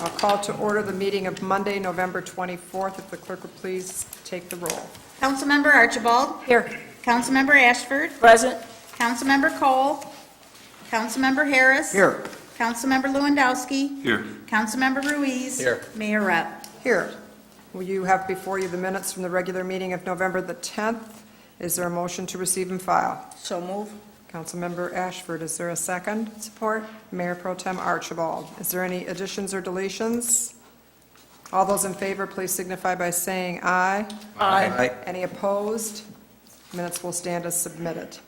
I'll call to order the meeting of Monday, November 24th. If the clerk would please take the roll. Councilmember Archibald. Here. Councilmember Ashford. Present. Councilmember Cole. Councilmember Harris. Here. Councilmember Lewandowski. Here. Councilmember Ruiz. Here. Mayor Rep. Here. Will you have before you the minutes from the regular meeting of November the 10th? Is there a motion to receive and file? So move. Councilmember Ashford, is there a second? Support. Mayor Pro Tem Archibald. Is there any additions or deletions? All those in favor, please signify by saying aye. Aye. Any opposed? Minutes will stand as submitted.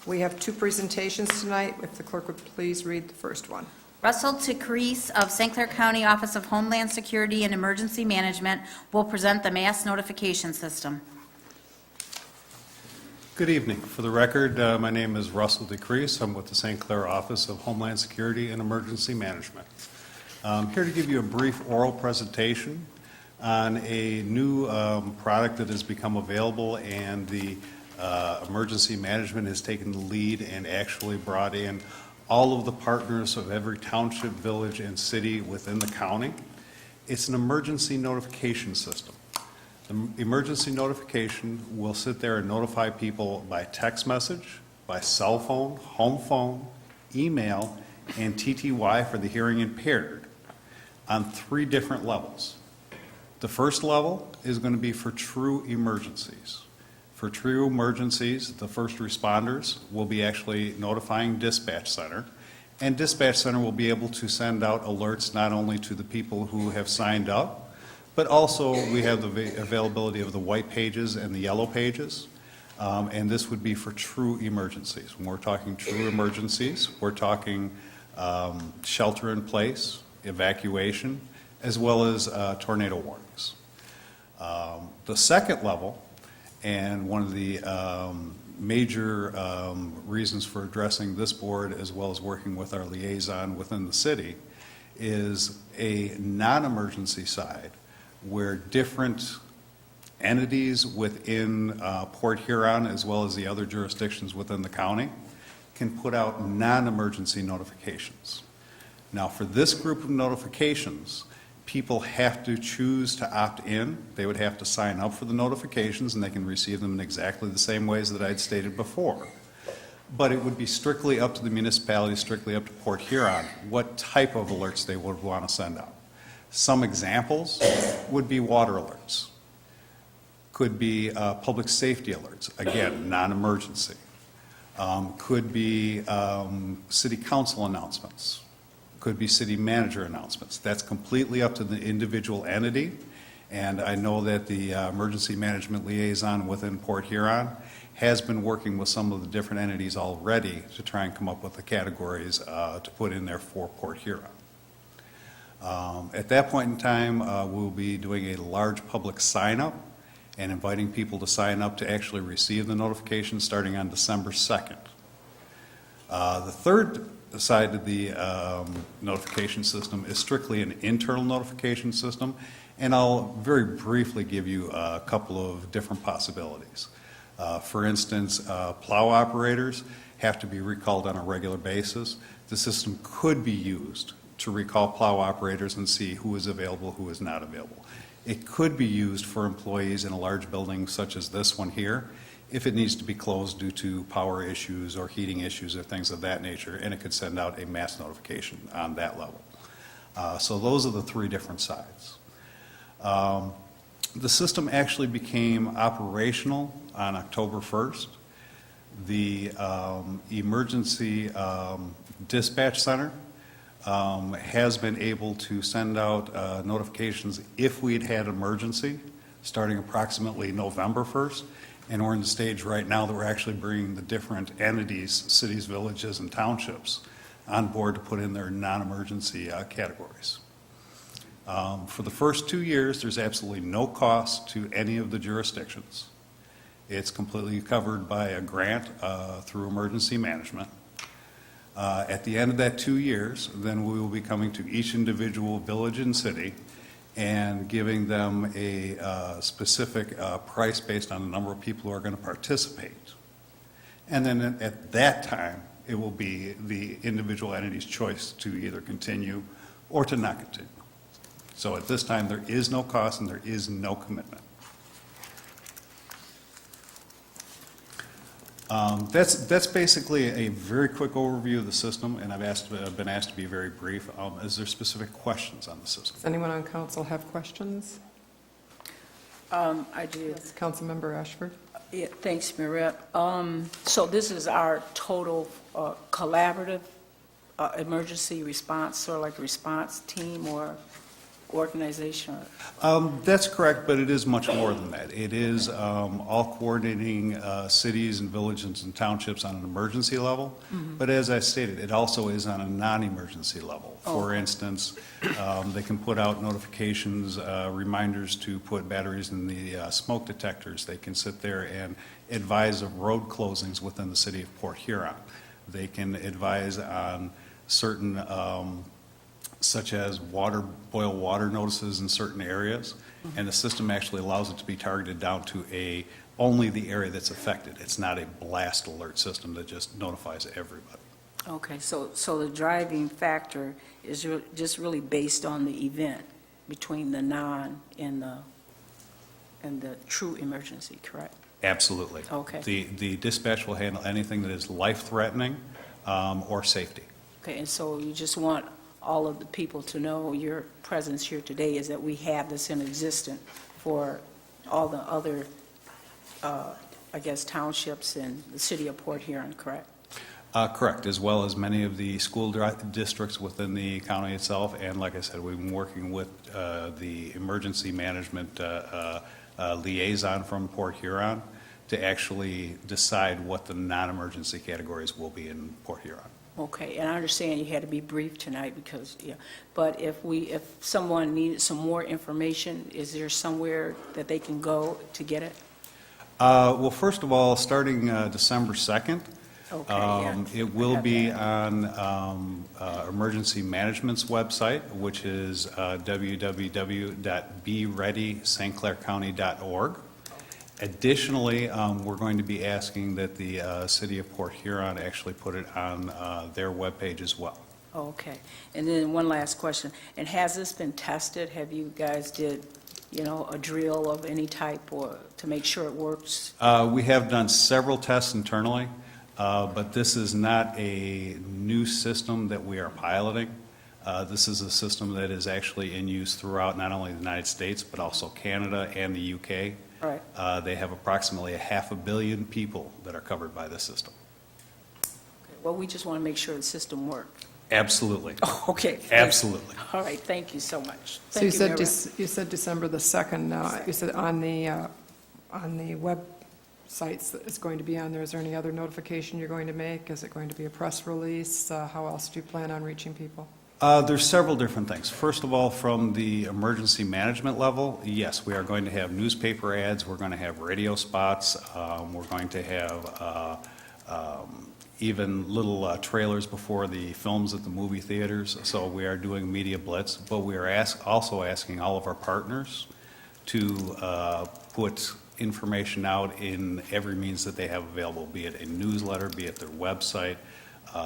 We have two presentations tonight. If the clerk would please read the first one. Russell Tecrease of St. Clair County Office of Homeland Security and Emergency Management will present the mass notification system. Good evening. For the record, my name is Russell Tecrease. I'm with the St. Clair Office of Homeland Security and Emergency Management. I'm here to give you a brief oral presentation on a new product that has become available, and the emergency management has taken the lead and actually brought in all of the partners of every township, village, and city within the county. It's an emergency notification system. The emergency notification will sit there and notify people by text message, by cell phone, home phone, email, and TTY for the hearing impaired on 3 different levels. The first level is going to be for true emergencies. For true emergencies, the first responders will be actually notifying dispatch center, and dispatch center will be able to send out alerts not only to the people who have signed up, but also we have the availability of the white pages and the yellow pages, and this would be for true emergencies. When we're talking true emergencies, we're talking shelter in place, evacuation, as well as tornado warnings. The second level, and one of the major reasons for addressing this board, as well as working with our liaison within the city, is a non-emergency side where different entities within Port Huron, as well as the other jurisdictions within the county, can put out non-emergency notifications. Now, for this group of notifications, people have to choose to opt in. They would have to sign up for the notifications, and they can receive them in exactly the same ways that I'd stated before. But it would be strictly up to the municipality, strictly up to Port Huron, what type of alerts they would want to send out. Some examples would be water alerts, could be public safety alerts, again, non-emergency. Could be city council announcements, could be city manager announcements. That's completely up to the individual entity, and I know that the emergency management liaison within Port Huron has been working with some of the different entities already to try and come up with the categories to put in there for Port Huron. At that point in time, we'll be doing a large public sign-up and inviting people to sign up to actually receive the notification starting on December 2nd. The third side of the notification system is strictly an internal notification system, and I'll very briefly give you a couple of different possibilities. For instance, plow operators have to be recalled on a regular basis. The system could be used to recall plow operators and see who is available, who is not available. It could be used for employees in a large building such as this one here, if it needs to be closed due to power issues or heating issues or things of that nature, and it could send out a mass notification on that level. So those are the 3 different sides. The system actually became operational on October 1st. The emergency dispatch center has been able to send out notifications if we'd had emergency starting approximately November 1st. And we're in the stage right now that we're actually bringing the different entities, cities, villages, and townships on board to put in their non-emergency categories. For the first 2 years, there's absolutely no cost to any of the jurisdictions. It's completely covered by a grant through emergency management. At the end of that 2 years, then we will be coming to each individual village and city and giving them a specific price based on the number of people who are going to participate. And then at that time, it will be the individual entity's choice to either continue or to not continue. So at this time, there is no cost and there is no commitment. That's basically a very quick overview of the system, and I've been asked to be very brief. Is there specific questions on the system? Does anyone on council have questions? I do. Yes, Councilmember Ashford? Yeah, thanks, Maria. So this is our total collaborative emergency response, sort of like a response team or organization? That's correct, but it is much more than that. It is all coordinating cities and villages and townships on an emergency level. But as I stated, it also is on a non-emergency level. For instance, they can put out notifications, reminders to put batteries in the smoke detectors. They can sit there and advise of road closings within the city of Port Huron. They can advise on certain such as boil water notices in certain areas, and the system actually allows it to be targeted down to only the area that's affected. It's not a blast alert system that just notifies everybody. Okay, so the driving factor is just really based on the event between the non and the true emergency, correct? Absolutely. Okay. The dispatch will handle anything that is life-threatening or safety. Okay, and so you just want all of the people to know your presence here today is that we have this in existence for all the other, I guess, townships in the city of Port Huron, correct? Correct, as well as many of the school districts within the county itself. And like I said, we've been working with the emergency management liaison from Port Huron to actually decide what the non-emergency categories will be in Port Huron. Okay, and I understand you had to be brief tonight because, yeah, but if someone needed some more information, is there somewhere that they can go to get it? Well, first of all, starting December 2nd, Okay, yeah. it will be on Emergency Management's website, which is www.bereadystclaircounty.org. Additionally, we're going to be asking that the city of Port Huron actually put it on their webpage as well. Okay, and then one last question, and has this been tested? Have you guys did, a drill of any type or to make sure it works? We have done several tests internally, but this is not a new system that we are piloting. This is a system that is actually in use throughout not only the United States, but also Canada and the UK. Right. They have approximately 500 million people that are covered by this system. Okay, well, we just want to make sure the system works. Absolutely. Okay. Absolutely. All right, thank you so much. So you Thank said, you said December the 2nd now. You said on the websites that it's going to be on there. Is there any other notification you're going to make? Is it going to be a press release? How else do you plan on reaching people? There's several different things. First of all, from the emergency management level, yes, we are going to have newspaper ads, we're going to have radio spots, we're going to have even little trailers before the films at the movie theaters. So we are doing media blitz, but we are also asking all of our partners to put information out in every means that they have available, be it a newsletter, be it their website.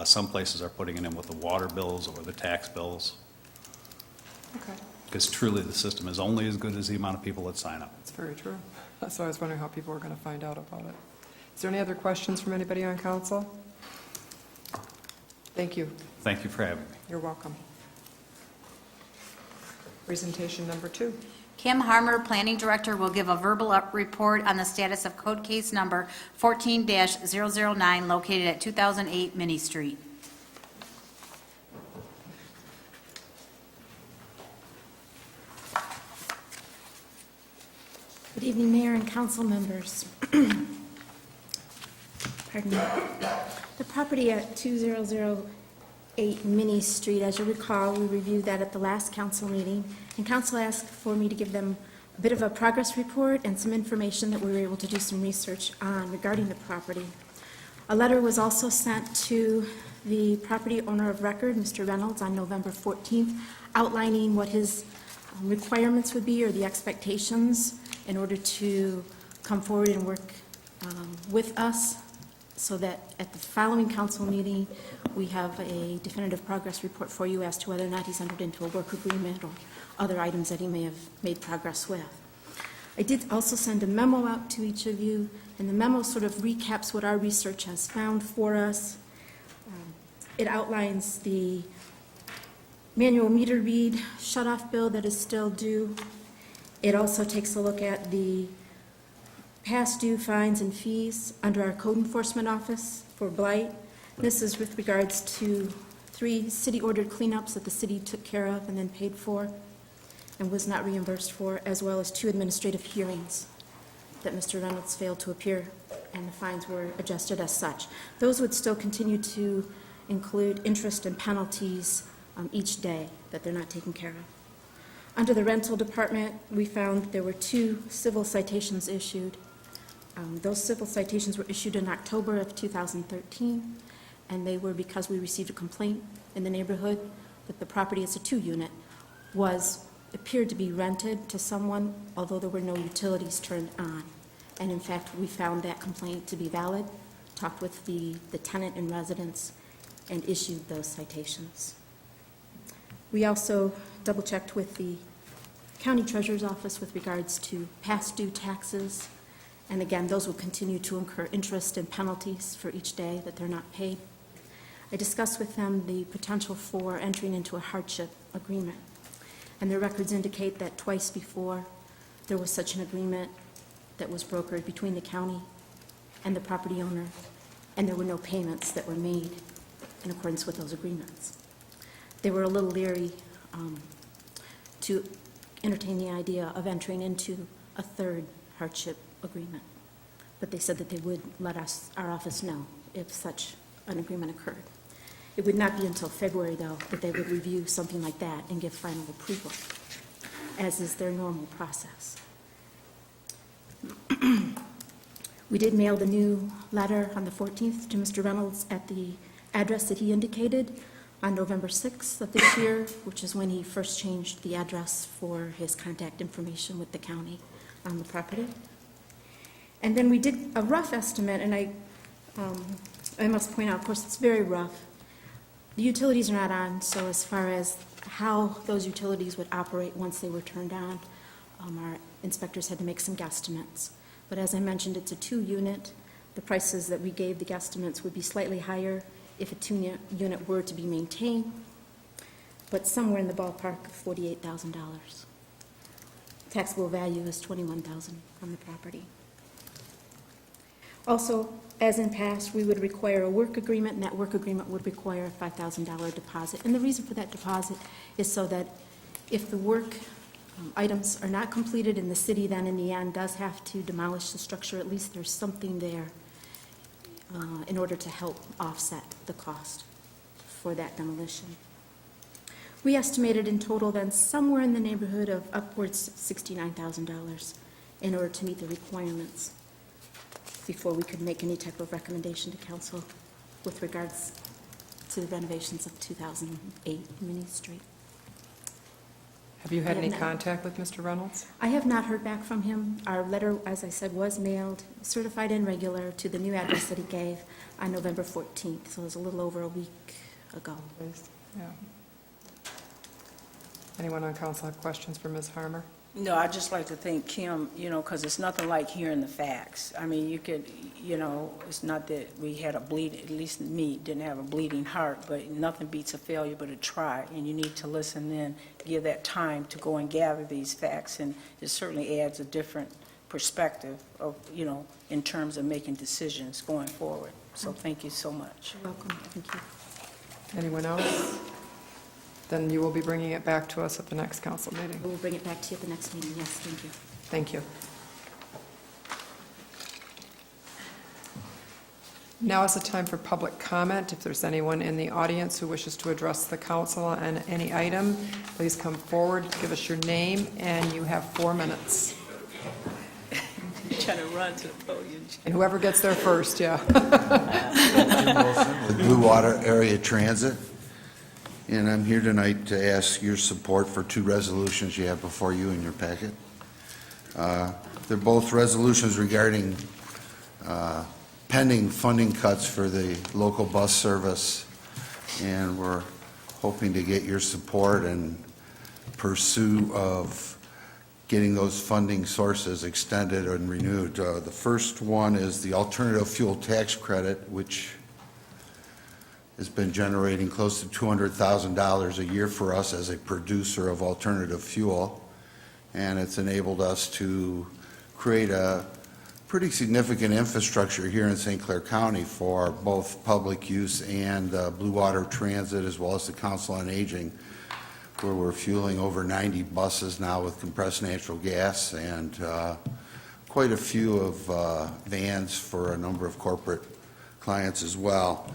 Some places are putting it in with the water bills or the tax bills, Okay, because truly the system is only as good as the amount of people that sign up. that's very true. So I was wondering how people were going to find out about it. Is there any other questions from anybody on council? Thank you. Thank you for having me. You're welcome. Presentation number 2. Kim Harmer, Planning Director, will give a verbal report on the status of code case number 14-009 located at 2008 Minnie Street. Good evening, Mayor and council members. Pardon me. The property at 2008 Minnie Street, as you recall, we reviewed that at the last council meeting, and council asked for me to give them a bit of a progress report and some information that we were able to do some research on regarding the property. A letter was also sent to the property owner of record, Mr. Reynolds, on November 14th, outlining what his requirements would be or the expectations in order to come forward and work with us so that at the following council meeting, we have a definitive progress report for you as to whether or not he's entered into a work agreement or other items that he may have made progress with. I did also send a memo out to each of you, and the memo sort of recaps what our research has found for us. It outlines the manual meter read shut-off bill that is still due. It also takes a look at the past due fines and fees under our code enforcement office for blight. This is with regards to 3 city-ordered cleanups that the city took care of and then paid for and was not reimbursed for, as well as 2 administrative hearings that Mr. Reynolds failed to appear, and the fines were adjusted as such. Those would still continue to include interest and penalties each day that they're not taken care of. Under the rental department, we found there were 2 civil citations issued. Those civil citations were issued in October of 2013, and they were because we received a complaint in the neighborhood that the property as a 2-unit appeared to be rented to someone, although there were no utilities turned on. And in fact, we found that complaint to be valid, talked with the tenant and residents, and issued those citations. We also double-checked with the county treasurer's office with regards to past due taxes, and again, those will continue to incur interest and penalties for each day that they're not paid. I discussed with them the potential for entering into a hardship agreement, and their records indicate that twice before there was such an agreement that was brokered between the county and the property owner, and there were no payments that were made in accordance with those agreements. They were a little leery to entertain the idea of entering into a 3rd hardship agreement, but they said that they would let our office know if such an agreement occurred. It would not be until February, though, that they would review something like that and give final approval, as is their normal process. We did mail the new letter on the 14th to Mr. Reynolds at the address that he indicated on November 6th of this year, which is when he first changed the address for his contact information with the county on the property. And then we did a rough estimate, and I must point out, of course, it's very rough. The utilities are not on, so as far as how those utilities would operate once they were turned on, our inspectors had to make some guesstimates. But as I mentioned, it's a 2-unit. The prices that we gave the guesstimates would be slightly higher if a 2-unit were to be maintained, but somewhere in the ballpark of $48,000. Taxable value is $21,000 on the property. Also, as in past, we would require a work agreement, and that work agreement would require a $5,000 deposit. And the reason for that deposit is so that if the work items are not completed and the city then in the end does have to demolish the structure, at least there's something there in order to help offset the cost for that demolition. We estimated in total then somewhere in the neighborhood of upwards of $69,000 in order to meet the requirements before we could make any type of recommendation to council with regards to the renovations of 2008 Minnie Street. Have you had I have any not. contact with Mr. Reynolds? I have not heard back from him. Our letter, as I said, was mailed, certified and regular, to the new address that he gave on November 14th, so it was a little over a week ago. Yeah. Anyone on council have questions for Ms. Harmer? No, I'd just like to thank Kim, because it's nothing like hearing the facts. I mean, you could, it's not that we had at least me, didn't have a bleeding heart, but nothing beats a failure but a try, and you need to listen in, give that time to go and gather these facts, and it certainly adds a different perspective of, in terms of making decisions going forward. So thank you so much. You're welcome. Thank you. Anyone else? Then you will be bringing it back to us at the next council meeting. We'll bring it back to you at the next meeting. Yes, thank you. Thank you. Now is the time for public comment. If there's anyone in the audience who wishes to address the council on any item, please come forward, give us your name, and you have 4 minutes. You're trying to run to the podium. And whoever gets there first, yeah. Jim Wilson with Blue Water Area Transit, and I'm here tonight to ask your support for 2 resolutions you have before you in your packet. They're both resolutions regarding pending funding cuts for the local bus service, and we're hoping to get your support and pursue of getting those funding sources extended and renewed. The first one is the alternative fuel tax credit, which has been generating close to $200,000 a year for us as a producer of alternative fuel, and it's enabled us to create a pretty significant infrastructure here in St. Clair County for both public use and Blue Water Transit, as well as the Council on Aging, where we're fueling over 90 buses now with compressed natural gas, and quite a few of vans for a number of corporate clients as well.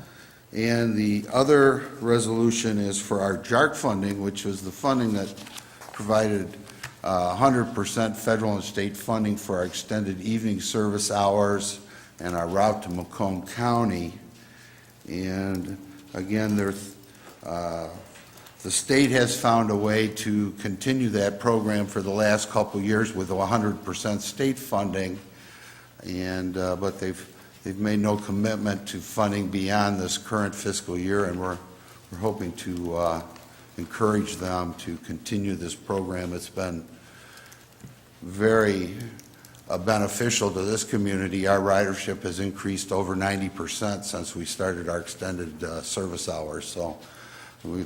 And the other resolution is for our JARC funding, which was the funding that provided 100% federal and state funding for our extended evening service hours and our route to Macomb County. And again, the state has found a way to continue that program for the last couple years with 100% state funding, and but they've made no commitment to funding beyond this current fiscal year, and we're hoping to encourage them to continue this program. It's been very beneficial to this community. Our ridership has increased over 90% since we started our extended service hours. So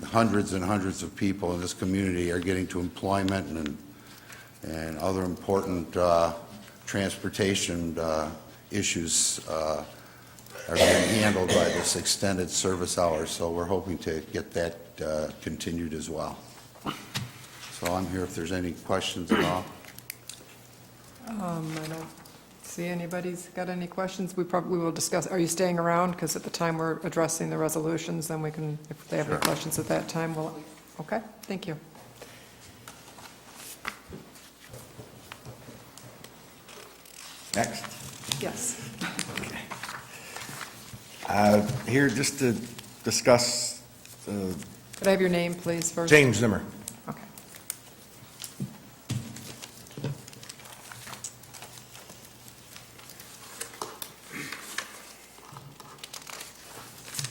hundreds and hundreds of people in this community are getting to employment and other important transportation issues are being handled by this extended service hours. So we're hoping to get that continued as well. So I'm here if there's any questions at all. I don't see anybody's got any questions. We will discuss, are you staying around? Because at the time we're addressing the resolutions, then we can, if they have any Sure. questions at that time, we'll, okay, thank you. Next. Yes. Here just to discuss Could I have your name, please, first? James Zimmer. Okay.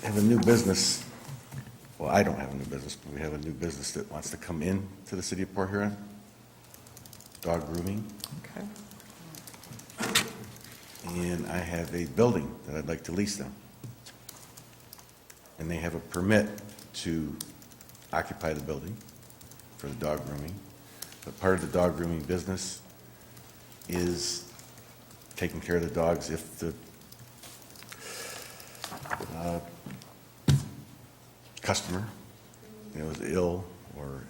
Have a new business. Well, I don't have a new business, but we have a new business that wants to come in to the city of Port Huron. Dog grooming. Okay. And I have a building that I'd like to lease them. And they have a permit to occupy the building for the dog grooming. But part of the dog grooming business is taking care of the dogs if the customer, is ill or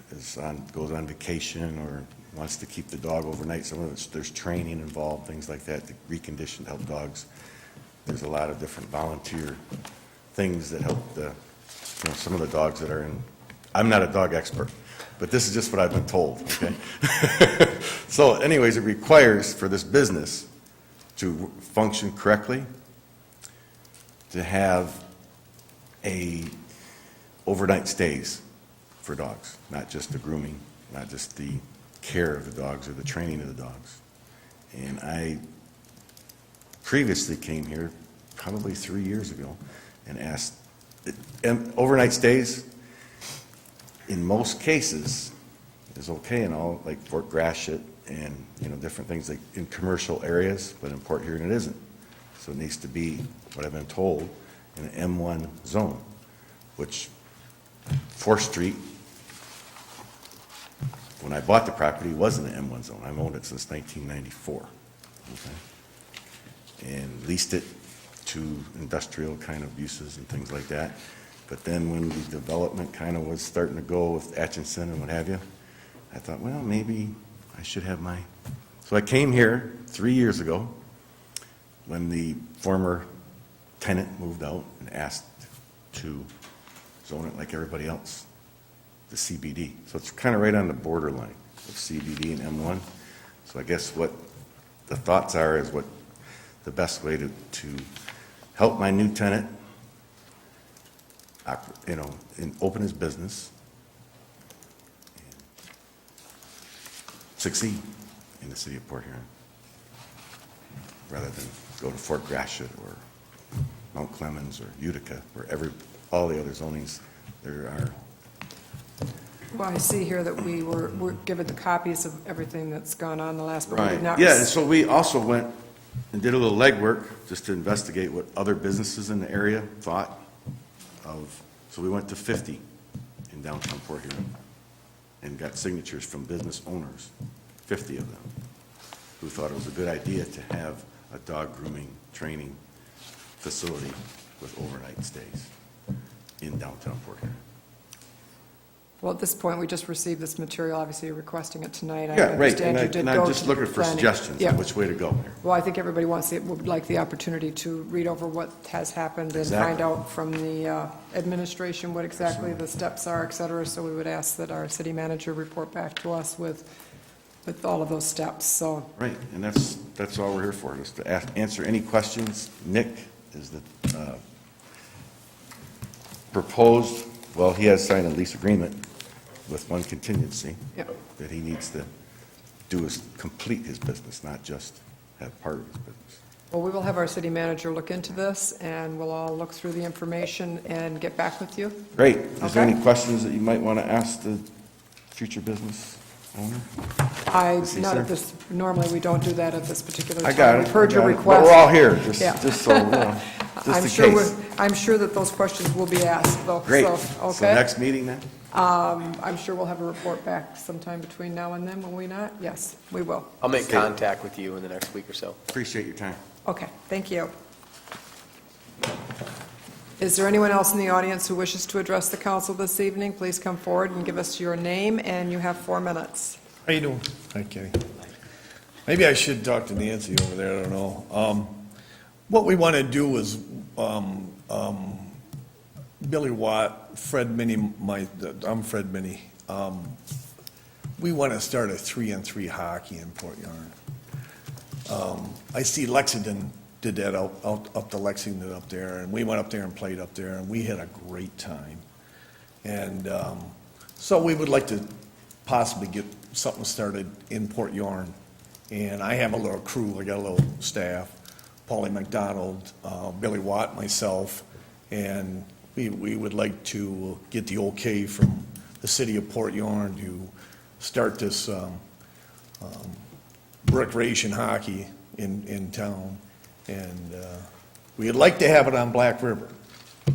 goes on vacation or wants to keep the dog overnight. There's training involved, things like that, to recondition, help dogs. There's a lot of different volunteer things that help some of the dogs that are in. I'm not a dog expert, but this is just what I've been told, okay? So anyways, it requires for this business to function correctly, to have overnight stays for dogs, not just the grooming, not just the care of the dogs or the training of the dogs. And I previously came here probably 3 years ago and asked, overnight stays in most cases is okay and all, like Fort Gratiot and different things like in commercial areas, but in Port Huron it isn't. So it needs to be, what I've been told, in an M1 zone, which 4th Street, when I bought the property, was in the M1 zone. I've owned it since 1994. Okay? And leased it to industrial kind of uses and things like that. But then when the development kind of was starting to go with Atchison and what have you, I thought, well, maybe I should have my... So I came here 3 years ago when the former tenant moved out and asked to zone it like everybody else, the CBD. So it's kind of right on the borderline of CBD and M1. So I guess what the thoughts are is what the best way to help my new tenant, and open his business and succeed in the city of Port Huron, rather than go to Fort Gratiot or Mount Clemens or Utica, where all the other zonings, there are. Well, I see here that we're given the copies of everything that's gone on the last, but we did not. Yeah, and so we also went and did a little legwork just to investigate what other businesses in the area thought of, so we went to 50 in downtown Port Huron and got signatures from business owners, 50 of them, who thought it was a good idea to have a dog grooming training facility with overnight stays in downtown Port Huron. Well, at this point, we just received this material, obviously you're requesting it tonight. I Yeah, right, understand and you did and go I'm just to looking for planning. suggestions Yeah. on which way to go here. Well, I think everybody would like the opportunity to read over what has happened and find Exactly. out from the administration what exactly the steps are, et cetera. So we would ask that our city manager report back to us with all of those steps, so. Right, and that's all we're here for, is to answer any questions. Nick is the proposed, well, he has signed a lease agreement with one contingency, Yeah. that he needs to do is complete his business, not just have part of his business. Well, we will have our city manager look into this, and we'll all look through the information and get back with you. Great. Is there Okay. any questions that you might want to ask the future business owner? Is he, Not at sir? this, normally we don't do that at this particular time. I got it. We've heard your I got it. request. But we're all here, Yeah. just so, just I'm in sure case. I'm sure that those questions will be asked, though. Great. So, So okay? next meeting then? I'm sure we'll have a report back sometime between now and then, will we not? Yes, we will. I'll make Stay- contact with you in the next week or so. Appreciate your time. Okay, thank you. Is there anyone else in the audience who wishes to address the council this evening? Please come forward and give us your name, and you have 4 minutes. How you doing? Hi, Kenny. Maybe I should talk to Nancy over there, I don't know. What we want to do is, Billy Watt, Fred Minnie, I'm Fred Minnie. We want to start a 3-on-3 hockey in Port Huron. I see Lexington did that up to Lexington up there, and we went up there and played up there, and we had a great time. And so we would like to possibly get something started in Port Huron. And I have a little crew, I got a little staff, Paulie McDonald, Billy Watt, myself, and we would like to get the okay from the city of Port Huron to start this recreation hockey in town. And we'd like to have it on Black River,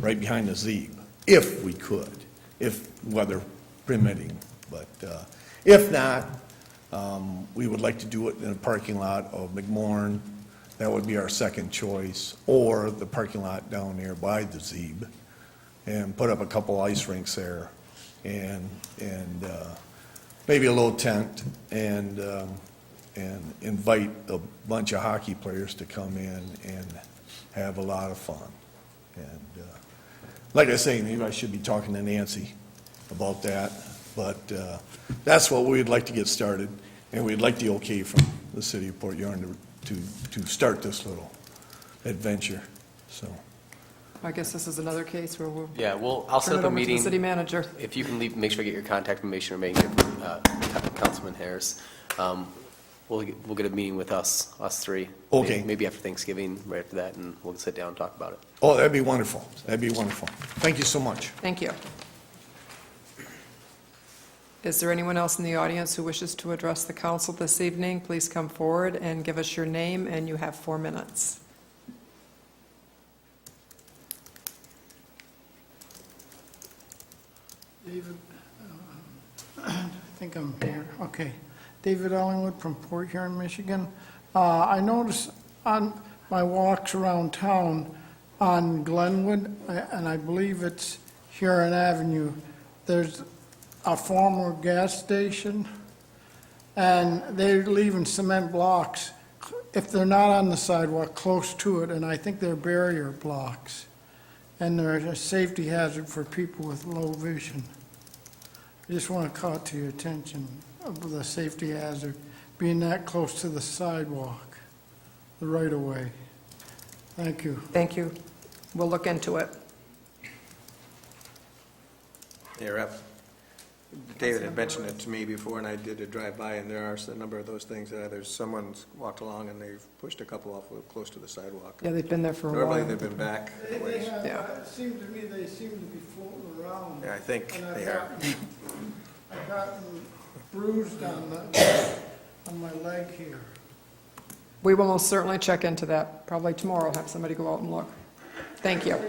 right behind the Zeeb, if we could, if weather permitting. But if not, we would like to do it in a parking lot of McMorran. That would be our second choice, or the parking lot down there by the Zeeb, and put up a couple ice rinks there, and maybe a little tent, and invite a bunch of hockey players to come in and have a lot of fun. And like I say, maybe I should be talking to Nancy about that, but that's what we'd like to get started, and we'd like the okay from the city of Port Huron to start this little adventure, so. I guess this is another case where we'll Yeah, well, I'll set turn up it a over to the meeting. city manager. If you can make sure I get your contact information or make it Councilman Harris. We'll get a meeting with us three. Okay. Maybe after Thanksgiving, right after that, and we'll sit down and talk about it. Oh, that'd be wonderful, that'd be wonderful. Thank you so much. Thank you. Is there anyone else in the audience who wishes to address the council this evening? Please come forward and give us your name, and you have 4 minutes. David, I think I'm here, okay. David Ellingwood from Port Huron, Michigan. I noticed on my walks around town on Glenwood, and I believe it's Huron Avenue, there's a former gas station, and they're leaving cement blocks, if they're not on the sidewalk, close to it, and I think they're barrier blocks. And they're a safety hazard for people with low vision. I just want to call it to your attention of the safety hazard, being that close to the sidewalk, the right-of-way. Thank you. Thank you. We'll look into it. Hey, Rep. David had mentioned it to me before, and I did a drive-by, and there are a number of those things that either someone's walked along and they've pushed a couple off close to the sidewalk. Yeah, they've been there for a Normally, while. they've been back. They have, Yeah. it seemed to me they seem to be floating around. Yeah, I think And I've they are. I've gotten bruised on my leg here. We will most certainly check into that. Probably tomorrow, have somebody go out and look. Thank you.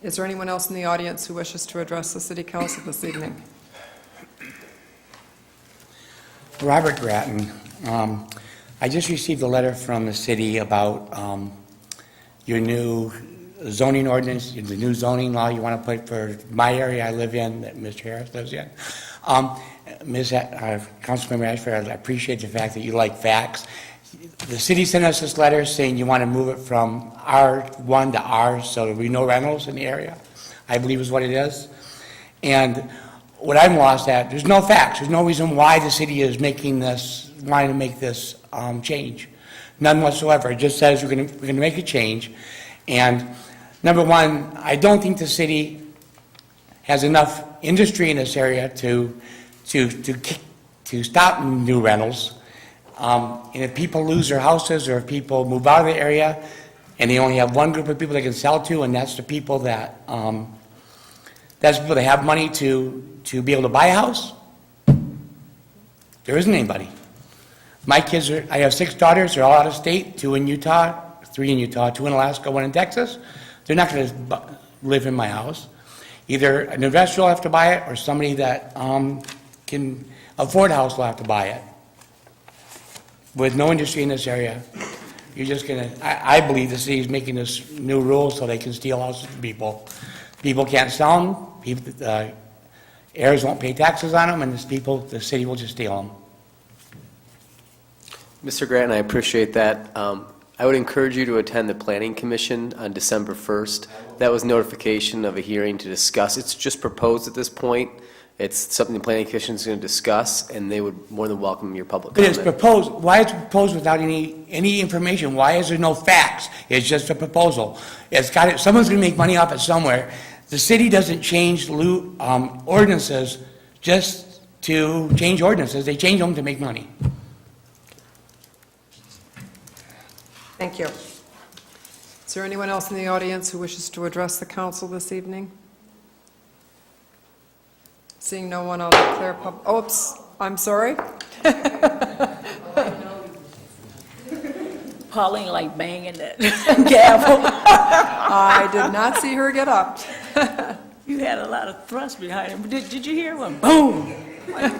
Is there anyone else in the audience who wishes to address the city council this evening? Robert Grattan. I just received a letter from the city about your new zoning ordinance, the new zoning law you want to put for my area I live in, that Mr. Harris lives in. Councilmember Ashford, I appreciate the fact that you like facts. The city sent us this letter saying you want to move it from R1 to R, so there'll be no rentals in the area, I believe is what it is. And what I'm lost at, there's no facts. There's no reason why the city is wanting to make this change. None whatsoever. It just says we're going to make a change. And number one, I don't think the city has enough industry in this area to stop new rentals. And if people lose their houses, or if people move out of the area, and they only have one group of people they can sell to, and that's the people that have money to be able to buy a house, there isn't anybody. My kids I have 6 daughters, they're all out of state, 2 in Utah, 3 in Utah, 2 in Alaska, 1 in Texas. They're not going to live in my house. Either an investor will have to buy it, or somebody that can afford a house will have to buy it. With no industry in this area, you're just going to, I believe the city's making this new rule so they can steal houses from people. People can't sell them, heirs won't pay taxes on them, and the city will just steal them. Mr. Grant, I appreciate that. I would encourage you to attend the Planning Commission on December 1st. That was notification of a hearing to discuss. It's just proposed at this point. It's something the Planning Commission is going to discuss, and they would more than welcome your public But it's comment. proposed, why is it proposed without any information? Why is there no facts? It's just a proposal. Someone's going to make money off it somewhere. The city doesn't change ordinances just to change ordinances. They change them to make money. Thank you. Is there anyone else in the audience who wishes to address the council this evening? Seeing no one, I'll declare oops, I'm sorry. Pauline like banging that gavel. I did not see her get up. You had a lot of thrust behind him. Did you hear one? Boom! Like,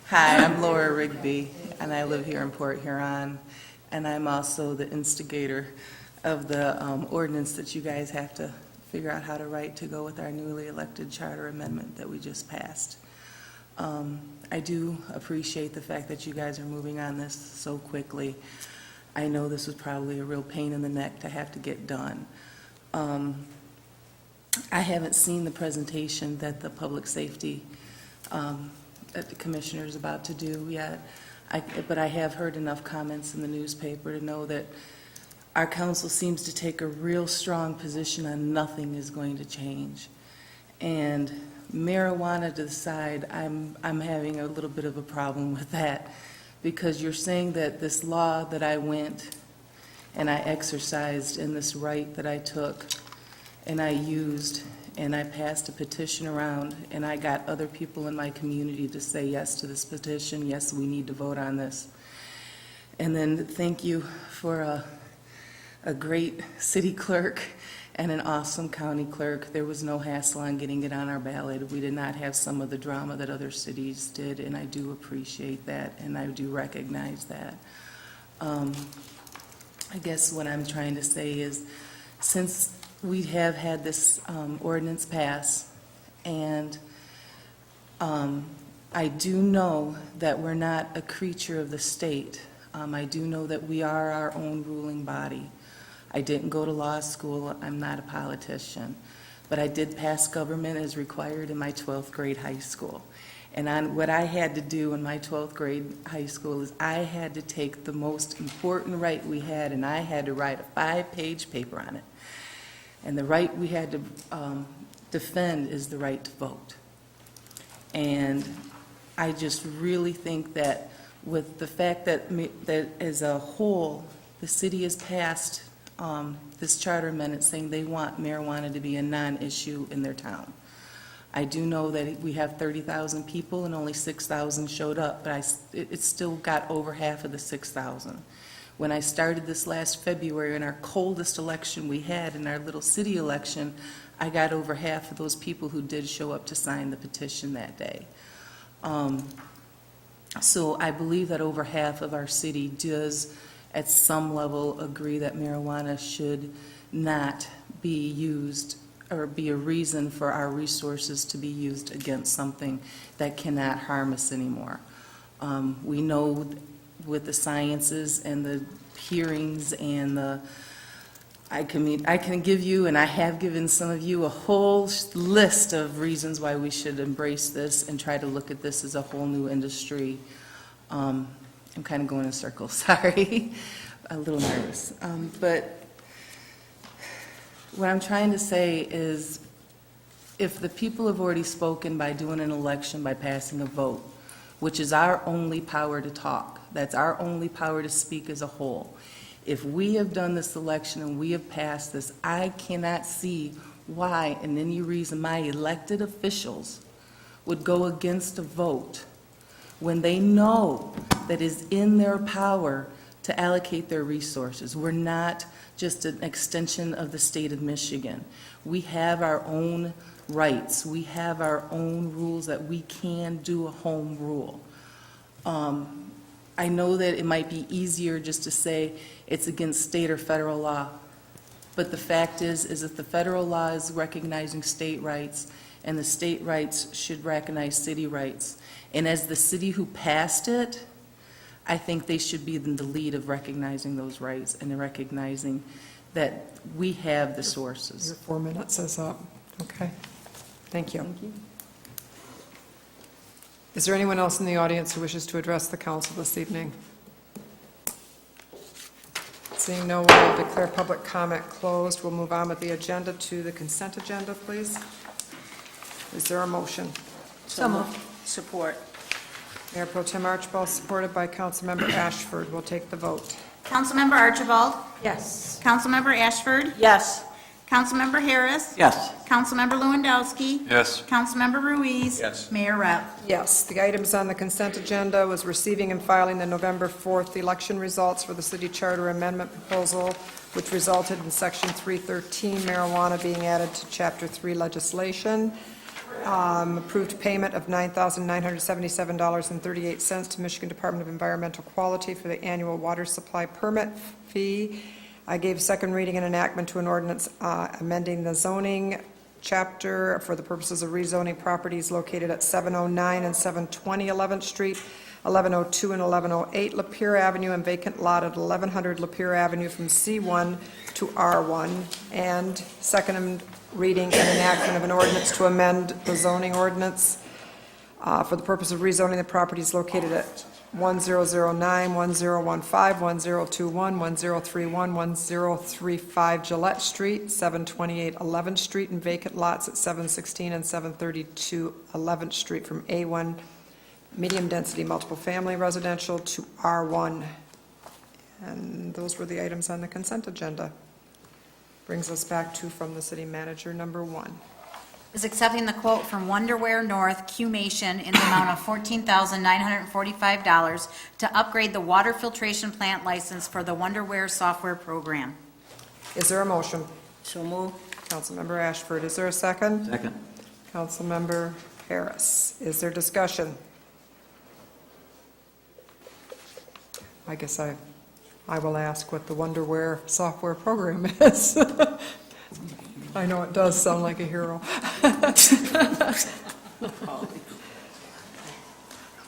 Hi, I'm Laura Rigby, and I live here in Port Huron, and I'm also the instigator of the ordinance that you guys have to figure out how to write to go with our newly elected charter amendment that we just passed. I do appreciate the fact that you guys are moving on this so quickly. I know this was probably a real pain in the neck to have to get done. I haven't seen the presentation that the public safety that the commissioner is about to do yet, but I have heard enough comments in the newspaper to know that our council seems to take a real strong position on nothing is going to change. And marijuana to the side, I'm having a little bit of a problem with that, because you're saying that this law that I went and I exercised in this right that I took and I used, and I passed a petition around, and I got other people in my community to say yes to this petition, yes, we need to vote on this. And then thank you for a great city clerk and an awesome county clerk. There was no hassle on getting it on our ballot. We did not have some of the drama that other cities did, and I do appreciate that, and I do recognize that. I guess what I'm trying to say is, since we have had this ordinance pass, and I do know that we're not a creature of the state. I do know that we are our own ruling body. I didn't go to law school. I'm not a politician. But I did pass government as required in my 12th grade high school. And what I had to do in my 12th grade high school is I had to take the most important right we had, and I had to write a 5-page paper on it. And the right we had to defend is the right to vote. And I just really think that with the fact that as a whole, the city has passed this charter amendment saying they want marijuana to be a non-issue in their town. I do know that we have 30,000 people and only 6,000 showed up, but it still got over half of the 6,000. When I started this last February in our coldest election we had, in our little city election, I got over half of those people who did show up to sign the petition that day. So I believe that over half of our city does, at some level, agree that marijuana should not be used or be a reason for our resources to be used against something that cannot harm us anymore. We know with the sciences and the hearings and I can give you, and I have given some of you, a whole list of reasons why we should embrace this and try to look at this as a whole new industry. I'm kind of going in circles, sorry, a little nervous. But what I'm trying to say is, if the people have already spoken by doing an election, by passing a vote, which is our only power to talk, that's our only power to speak as a whole. If we have done this election and we have passed this, I cannot see why, in any reason, my elected officials would go against a vote when they know that it's in their power to allocate their resources. We're not just an extension of the state of Michigan. We have our own rights. We have our own rules that we can do a home rule. I know that it might be easier just to say it's against state or federal law, but the fact is that the federal law is recognizing state rights, and the state rights should recognize city rights. And as the city who passed it, I think they should be in the lead of recognizing those rights and recognizing that we have the sources. Your 4 minutes is up. Okay. Thank you. Is there anyone else in the audience who wishes to address the council this evening? Seeing no one, I declare public comment closed. We'll move on with the agenda to the consent agenda, please. Is there a motion? So moved. Support. Mayor Pro Tem Archibald, supported by Councilmember Ashford. We'll take the vote. Councilmember Archibald? Yes. Councilmember Ashford? Yes. Councilmember Harris? Yes. Councilmember Lewandowski? Yes. Councilmember Ruiz? Yes. Mayor Rep? Yes, the items on the consent agenda was receiving and filing the November 4th election results for the city charter amendment proposal, which resulted in Section 313 marijuana being added to Chapter 3 legislation. Approved payment of $9,977.38 to Michigan Department of Environmental Quality for the annual water supply permit fee. I gave second reading and enactment to an ordinance amending the zoning chapter for the purposes of rezoning properties located at 709 and 720 11th Street, 1102 and 1108 Lapeer Avenue, and vacant lot at 1100 Lapeer Avenue from C1 to R1. And second reading and enactment of an ordinance to amend the zoning ordinance for the purpose of rezoning the properties located at 1009, 1015, 1021, 1031, 1035 Gillette Street, 728 11th Street, and vacant lots at 716 and 732 11th Street from A1 medium-density multiple-family residential to R1. And those were the items on the consent agenda. Brings us back to from the city manager, number 1. Is accepting the quote from Wonderware North Q-Mation in the amount of $14,945 to upgrade the water filtration plant license for the Wonderware software program. Is there a motion? So moved. Councilmember Ashford, is there a second? Second. Councilmember Harris, is there discussion? I guess I will ask what the Wonderware software program is. I know it does sound like a hero.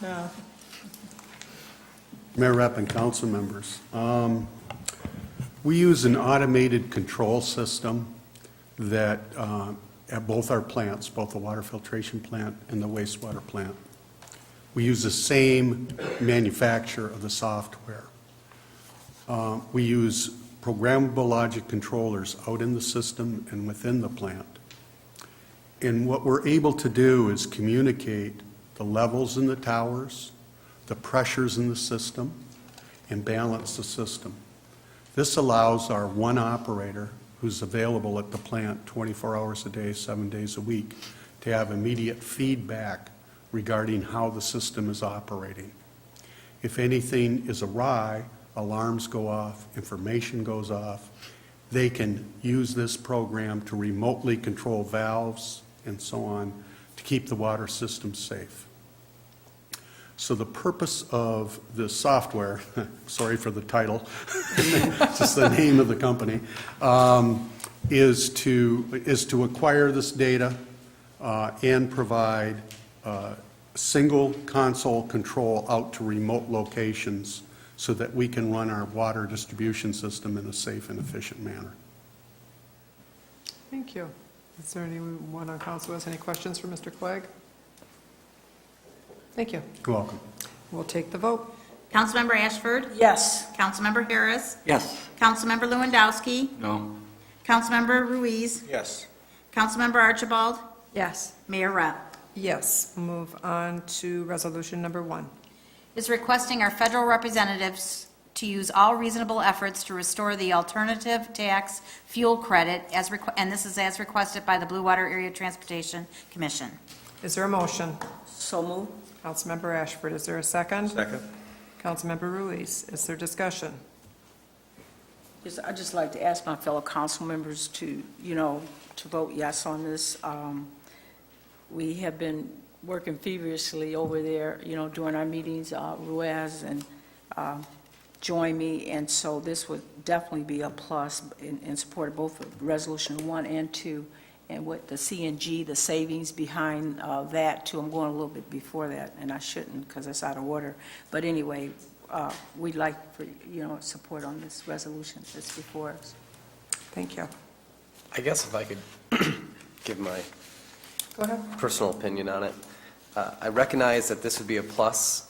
Yeah. Mayor Rep and council members, we use an automated control system that, at both our plants, both the water filtration plant and the wastewater plant, we use the same manufacturer of the software. We use programmable logic controllers out in the system and within the plant. And what we're able to do is communicate the levels in the towers, the pressures in the system, and balance the system. This allows our one operator, who's available at the plant 24 hours a day, 7 days a week, to have immediate feedback regarding how the system is operating. If anything is awry, alarms go off, information goes off. They can use this program to remotely control valves and so on to keep the water system safe. So the purpose of this software, sorry for the title, just the name of the company, is to acquire this data and provide single console control out to remote locations so that we can run our water distribution system in a safe and efficient manner. Thank you. Is there anyone on council who has any questions for Mr. Clegg? Thank you. You're welcome. We'll take the vote. Councilmember Ashford? Yes. Councilmember Harris? Yes. Councilmember Lewandowski? No. Councilmember Ruiz? Yes. Councilmember Archibald? Yes. Mayor Rep. Yes. Move on to resolution number 1. Is requesting our federal representatives to use all reasonable efforts to restore the alternative tax fuel credit, and this is as requested by the Blue Water Area Transportation Commission. Is there a motion? So move. Councilmember Ashford, is there a second? Second. Councilmember Ruiz, is there discussion? I'd just like to ask my fellow council members to, to vote yes on this. We have been working feverishly over there, during our meetings. Ruiz and join me, and so this would definitely be a plus in support of both Resolution 1 and 2, and with the CNG, the savings behind that, too. I'm going a little bit before that, and I shouldn't because it's out of order. But anyway, we'd like for, support on this resolution that's before us. Thank you. I guess if I could give my Go ahead. personal opinion on it. I recognize that this would be a plus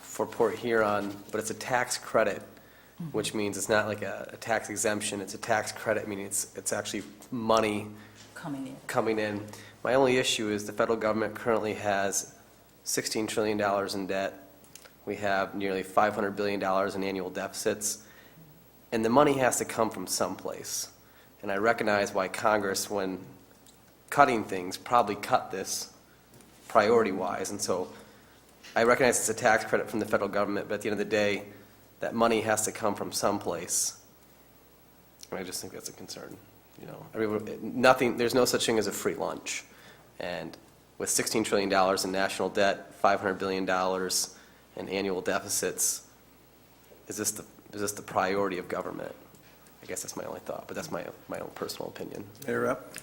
for Port Huron, but it's a tax credit, which means it's not like a tax exemption, it's a tax credit, meaning it's actually money coming in. My only issue is the federal government currently has $16 trillion in debt. We have nearly $500 billion in annual deficits, and the money has to come from someplace. And I recognize why Congress, when cutting things, probably cut this priority-wise. And so I recognize it's a tax credit from the federal government, but at the end of the day, that money has to come from someplace. And I just think that's a concern. There's no such thing as a free lunch. And with $16 trillion in national debt, $500 billion in annual deficits, is this the priority of government? I guess that's my only thought, but that's my own personal opinion. Mayor Rep?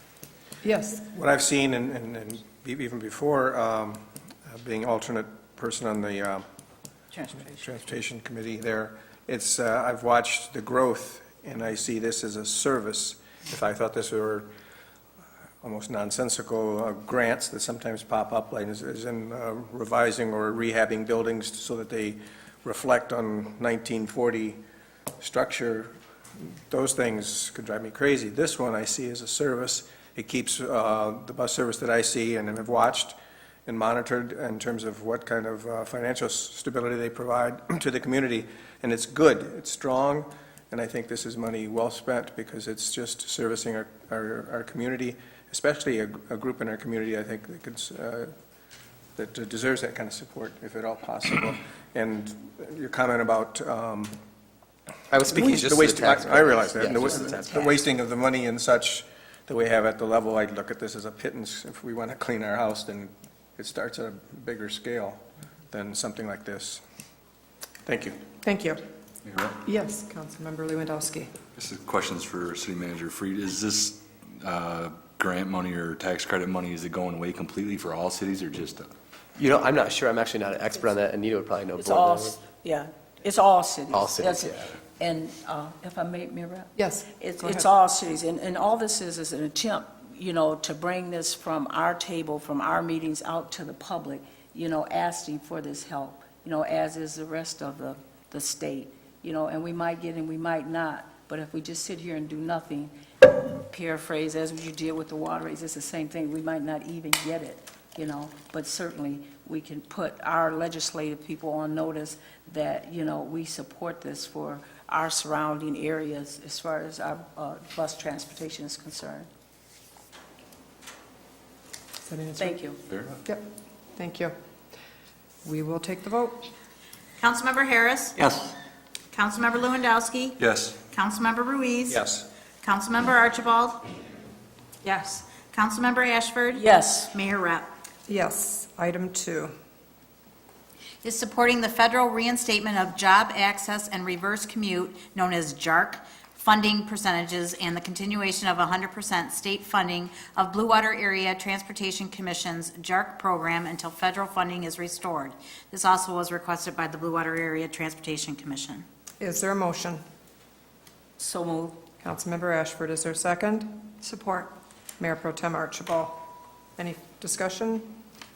Yes. What I've seen, and even before being alternate person on the Transportation Committee there, I've watched the growth, and I see this as a service. If I thought this were almost nonsensical grants that sometimes pop up, like as in revising or rehabbing buildings so that they reflect on 1940 structure, those things could drive me crazy. This one I see as a service. It keeps the bus service that I see and have watched and monitored in terms of what kind of financial stability they provide to the community. And it's good, it's strong, and I think this is money well spent because it's just servicing our community, especially a group in our community, I think, that deserves that kind of support, if at all possible. And your comment about I was speaking just the waste, to the tax I realize that. Yeah, And just the tax the wasting of the money and such that we have at the level, I'd look at this as a pittance. If we want to clean our house, then it starts at a bigger scale than something like this. Thank you. Thank you. Mayor Rep? Yes, Councilmember Lewandowski. This is questions for City Manager Freed. Is this grant money or tax credit money, is it going away completely for all cities or just? I'm not sure. I'm actually not an expert on that. Anita would probably know. It's all, yeah, it's all cities. All cities, That's- yeah. And if I may, Mayor Rep? Yes, go ahead. It's all cities, and all this is an attempt, to bring this from our table, from our meetings out to the public, asking for this help, as is the rest of the state, and we might get and we might not, But if we just sit here and do nothing, paraphrase as you did with the water rates, it's the same thing. We might not even get it, you know, but certainly we can put our legislative people on notice that, you know, we support this for our surrounding areas as far as our bus transportation is concerned. Does that answer? Thank you. Fair enough. Yep, thank you. We will take the vote. Councilmember Harris? Yes. Councilmember Lewandowski? Yes. Councilmember Ruiz? Yes. Councilmember Archibald? Yes. Councilmember Ashford? Yes. Mayor Rep. Yes, item 2. Is supporting the federal reinstatement of job access and reverse commute, known as JARC, funding percentages and the continuation of 100% state funding of Blue Water Area Transportation Commission's JARC program until federal funding is restored. This also was requested by the Blue Water Area Transportation Commission. Is there a motion? So moved. Councilmember Ashford, is there a second? Support. Mayor Pro Tem Archibald. Any discussion?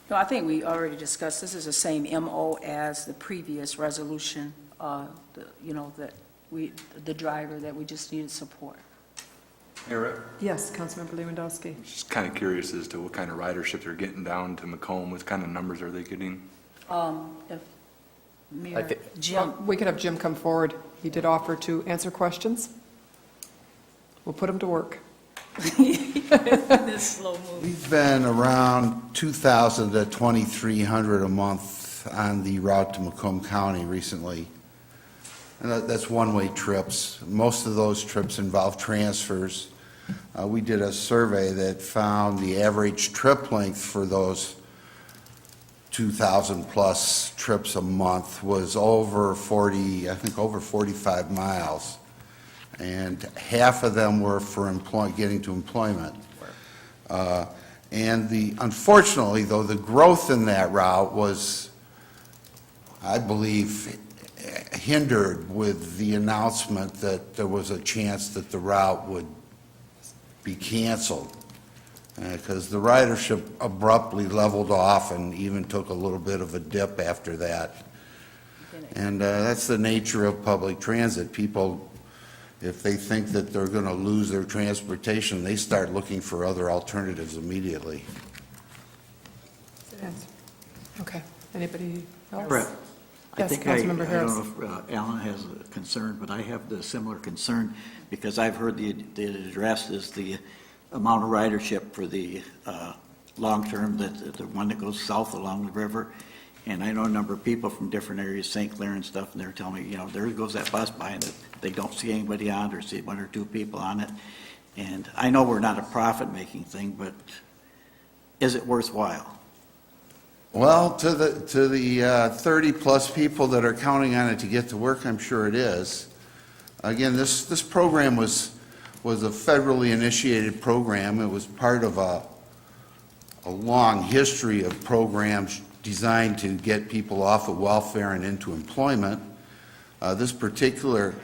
No, I think we already discussed, this is the same MO as the previous resolution, you know, that the driver that we just needed support. Mayor, Yes, Councilmember Lewandowski. just kind of curious as to what kind of ridership they're getting down to Macomb. What kind of numbers are they getting? If Mayor Well, Jim, we could have Jim come forward. He did offer to answer questions. We'll put him to work. this slow move. We've been around 2,000 to 2,300 a month on the route to Macomb County recently. And that's one-way trips. Most of those trips involve transfers. We did a survey that found the average trip length for those 2,000-plus trips a month was over 40, I think over 45 miles. And half of them were for getting to employment. And unfortunately, though, the growth in that route was, I believe, hindered with the announcement that there was a chance that the route would be canceled. Because the ridership abruptly leveled off and even took a little bit of a dip after that. And that's the nature of public transit. People, if they think that they're going to lose their transportation, they start looking for other alternatives immediately. Okay, anybody else? Brett, I Yes, think Councilmember I Harris. don't know if Alan has a concern, but I have the similar concern because I've heard the address is the amount of ridership for the long-term, the one that goes south along the river. And I know a number of people from different areas, St. Clair and stuff, and they're telling me, you know, there goes that bus by and they don't see anybody on it or see one or two people on it. And I know we're not a profit-making thing, but is it worthwhile? Well, to the 30-plus people that are counting on it to get to work, I'm sure it is. Again, this program was a federally initiated program. It was part of a long history of programs designed to get people off of welfare and into employment. This particular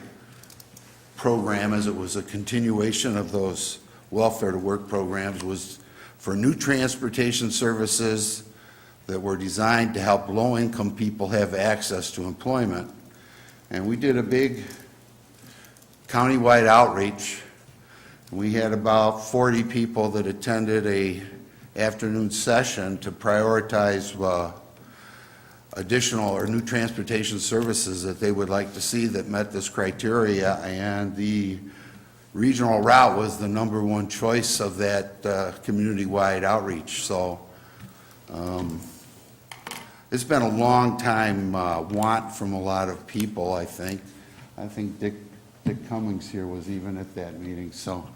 program, as it was a continuation of those welfare to work programs, was for new transportation services that were designed to help low-income people have access to employment. And we did a big countywide outreach. We had about 40 people that attended a afternoon session to prioritize additional or new transportation services that they would like to see that met this criteria, and the regional route was the #1 choice of that community-wide outreach. So it's been a long time want from a lot of people, I think. I think Dick Cummings here was even at that meeting. So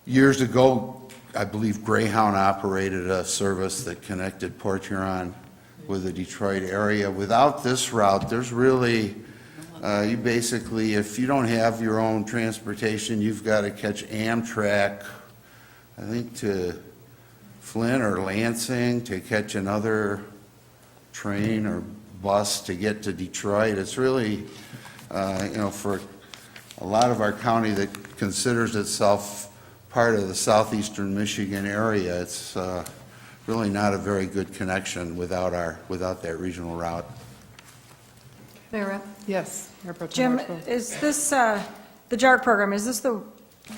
years ago, I believe Greyhound operated a service that connected Port Huron with the Detroit area. Without this route, there's really, you basically, if you don't have your own transportation, you've got to catch Amtrak, I think to Flint or Lansing to catch another train or bus to get to Detroit. It's really, for a lot of our county that considers itself part of the southeastern Michigan area, it's really not a very good connection without that regional route. Mayor Rapp? Yes, Mayor Pro Tem Jim, Archibald. is this, the JARC program, is this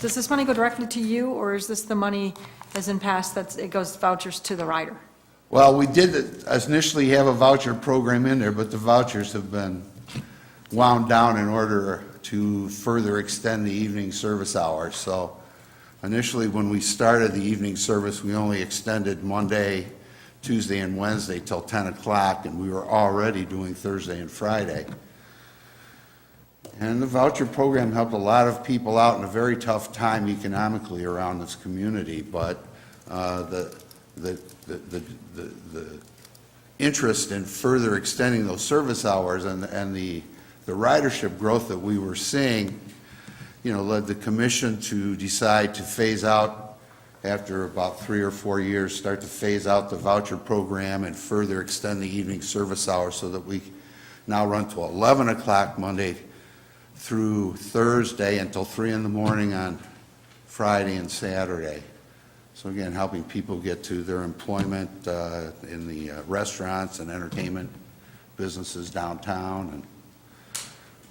does this money go directly to you, or is this the money, as in past, that it goes vouchers to the rider? Well, we did initially have a voucher program in there, but the vouchers have been wound down in order to further extend the evening service hours. So initially, when we started the evening service, we only extended Monday, Tuesday, and Wednesday till 10 o'clock, and we were already doing Thursday and Friday. And the voucher program helped a lot of people out in a very tough time economically around this community, but the interest in further extending those service hours and the ridership growth that we were seeing, led the commission to decide to phase out, after about 3 or 4 years, start to phase out the voucher program and further extend the evening service hours so that we now run to 11 o'clock Monday through Thursday until 3 in the morning on Friday and Saturday. So again, helping people get to their employment in the restaurants and entertainment businesses downtown,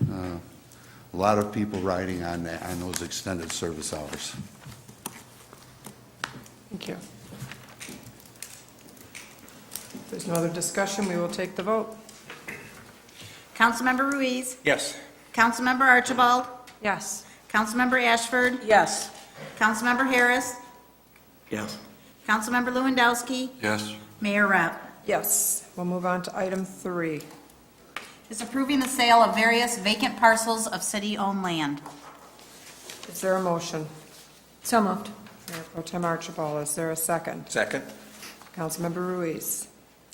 and a lot of people riding on those extended service hours. Thank you. If there's no other discussion, we will take the vote. Councilmember Ruiz? Yes. Councilmember Archibald? Yes. Councilmember Ashford? Yes. Councilmember Harris? Yes. Councilmember Lewandowski? Yes. Mayor Rapp? Yes. We'll move on to item 3. Is approving the sale of various vacant parcels of city-owned land. Is there a motion? So moved. Mayor Pro Tem Archibald, is there a second? Second? Councilmember Ruiz.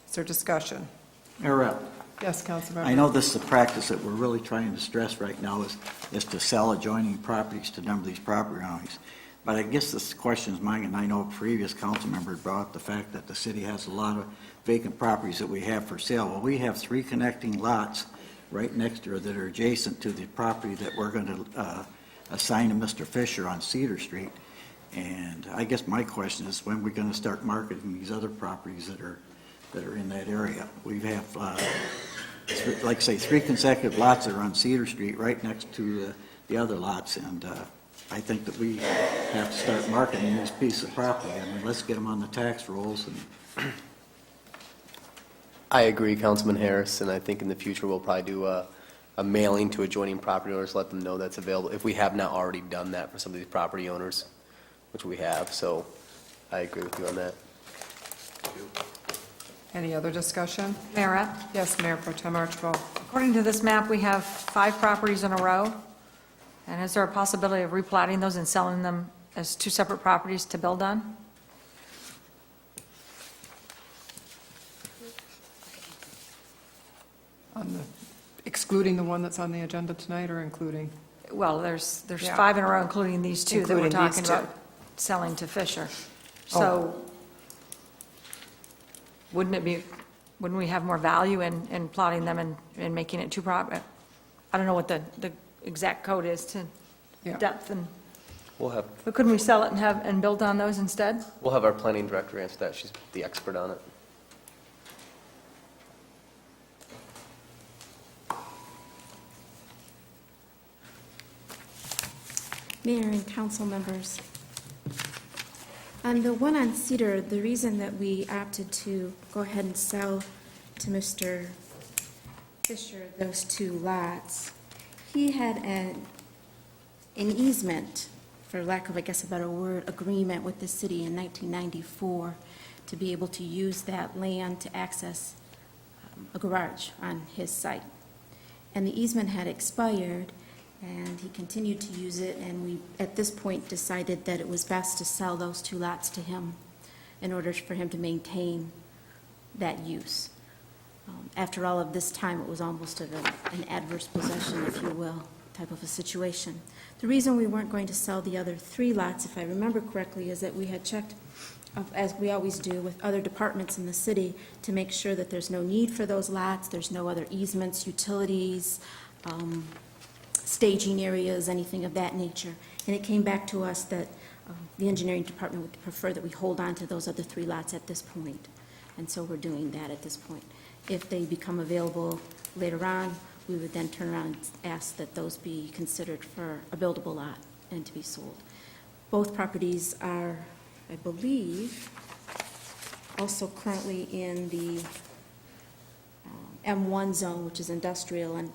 Is there discussion? Mayor Rapp, Yes, Councilmember. I know this is a practice that we're really trying to stress right now is to sell adjoining properties to a number of these property owners. But I guess this question is mine, and I know a previous council member brought up the fact that the city has a lot of vacant properties that we have for sale. Well, we have 3 connecting lots right next to her that are adjacent to the property that we're going to assign to Mr. Fisher on Cedar Street. And I guess my question is, when we're going to start marketing these other properties that are in that area? We have, like say, 3 consecutive lots that are on Cedar Street right next to the other lots, and I think that we have to start marketing this piece of property. I mean, let's get them on the tax rolls. And I agree, Councilman Harris, and I think in the future we'll probably do a mailing to adjoining property owners, let them know that's available, if we have not already done that for some of these property owners, which we have, so I agree with you on that. Any other discussion? Mayor Rapp? Yes, Mayor Pro Tem Archibald. According to this map, we have 5 properties in a row. And is there a possibility of replatting those and selling them as 2 separate properties to build on? Excluding the one that's on the agenda tonight, or including? Well, there's Yeah. 5 in a row, including these 2 that we're Including these talking 2. about selling to Fisher. Oh. So wouldn't we have more value in plotting them and making it 2 I don't know what the exact code is to Yeah. depth and, We'll but couldn't we sell it and build on those instead? have our planning director answer that, she's the expert on it. Mayor and council members, on the one on Cedar, the reason that we opted to go ahead and sell to Mr. Fisher those 2 lots, he had an easement, for lack of, I guess, a better word, agreement with the city in 1994 to be able to use that land to access a garage on his site. And the easement had expired, and he continued to use it, and we, at this point, decided that it was best to sell those 2 lots to him in order for him to maintain that use. After all of this time, it was almost of an adverse possession, if you will, type of a situation. The reason we weren't going to sell the other 3 lots, if I remember correctly, is that we had checked, as we always do, with other departments in the city to make sure that there's no need for those lots, there's no other easements, utilities, staging areas, anything of that nature. And it came back to us that the engineering department would prefer that we hold on to those other 3 lots at this point. And so we're doing that at this point. If they become available later on, we would then turn around and ask that those be considered for a buildable lot and to be sold. Both properties are, I believe, also currently in the M1 zone, which is industrial, and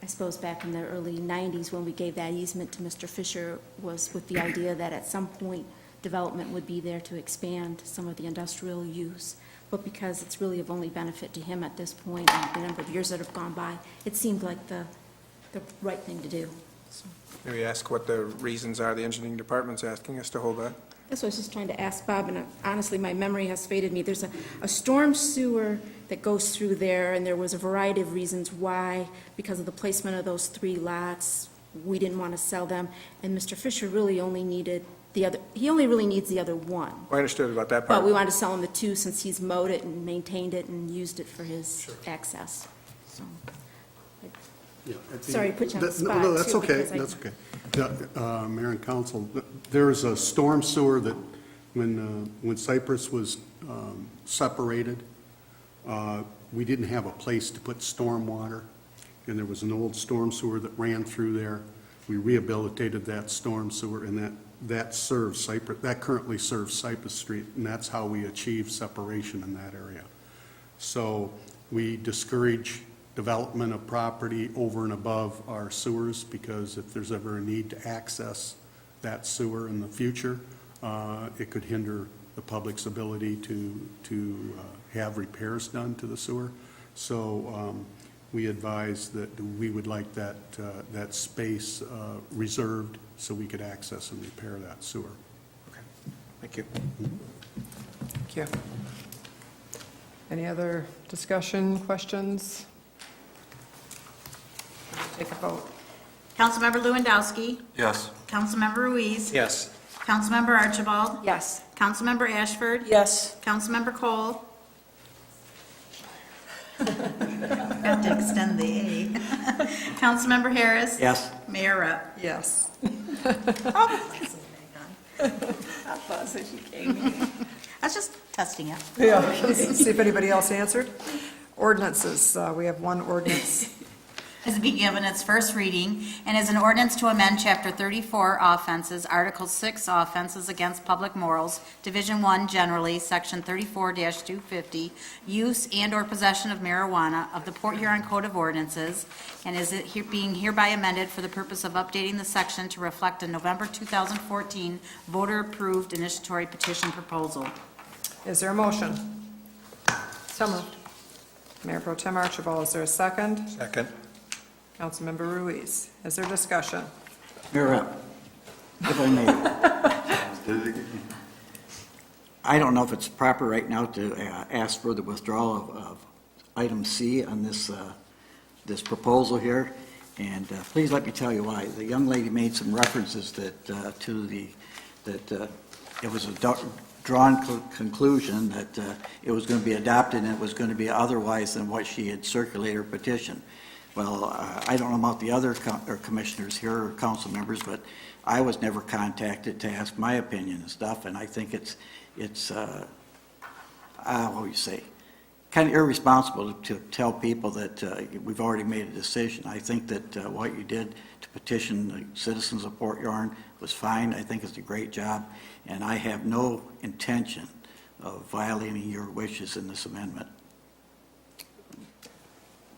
I suppose back in the early 90s when we gave that easement to Mr. Fisher was with the idea that at some point development would be there to expand some of the industrial use. But because it's really of only benefit to him at this point and the number of years that have gone by, it seemed like the right thing to do. So Maybe ask what the reasons are the engineering department's asking us to hold that. that's what I was just trying to ask Bob, and honestly, my memory has faded me. There's a storm sewer that goes through there, and there was a variety of reasons why, because of the placement of those 3 lots, we didn't want to sell them, and Mr. Fisher really only needed he only really needs the other one. I understood about that part. But we wanted to sell him the 2 since he's mowed it and maintained it and used it for his access. So, Yeah, sorry to put you on the spot. No, that's too, okay, because that's okay. Yeah, Mayor and Council, there is a storm sewer that, when Cypress was separated, we didn't have a place to put storm water, and there was an old storm sewer that ran through there. We rehabilitated that storm sewer, and that serves Cypress, that currently serves Cypress Street, and that's how we achieve separation in that area. So we discourage development of property over and above our sewers, because if there's ever a need to access that sewer in the future, it could hinder the public's ability to have repairs done to the sewer. So we advise that we would like that space reserved so we could access and repair that sewer. Thank you. Thank you. Any other discussion, questions? Take a vote. Councilmember Lewandowski. Yes. Councilmember Ruiz. Yes. Councilmember Archibald. Yes. Councilmember Ashford. Yes. Councilmember Cole. Got to extend the A. Councilmember Harris. Yes. Mayor Rupp. Yes. How positive you came in. I was just testing it. Yeah, see if anybody else answered. Ordinances, we have one ordinance. Is being given its first reading and is an ordinance to amend Chapter 34 offenses, Article 6 offenses against public morals, Division 1 generally, Section 34-250, use and/or possession of marijuana of the Port Huron Code of Ordinances, and is it being hereby amended for the purpose of updating the section to reflect a November 2014 voter-approved initiatory petition proposal. Is there a motion? So moved. Mayor Pro Tem Archibald, is there a second? Second. Councilmember Ruiz, is there discussion? Mayor, if I may, I don't know if it's proper right now to ask for the withdrawal of item C on this proposal here, and please let me tell you why. The young lady made some references that it was a drawn conclusion that it was going to be adopted and it was going to be otherwise than what she had circulated or petitioned. Well, I don't know about the other commissioners here or council members, but I was never contacted to ask my opinion and stuff, and I think it's what do you say, kind of irresponsible to tell people that we've already made a decision. I think that what you did to petition the citizens of Port Huron was fine. I think it's a great job, and I have no intention of violating your wishes in this amendment.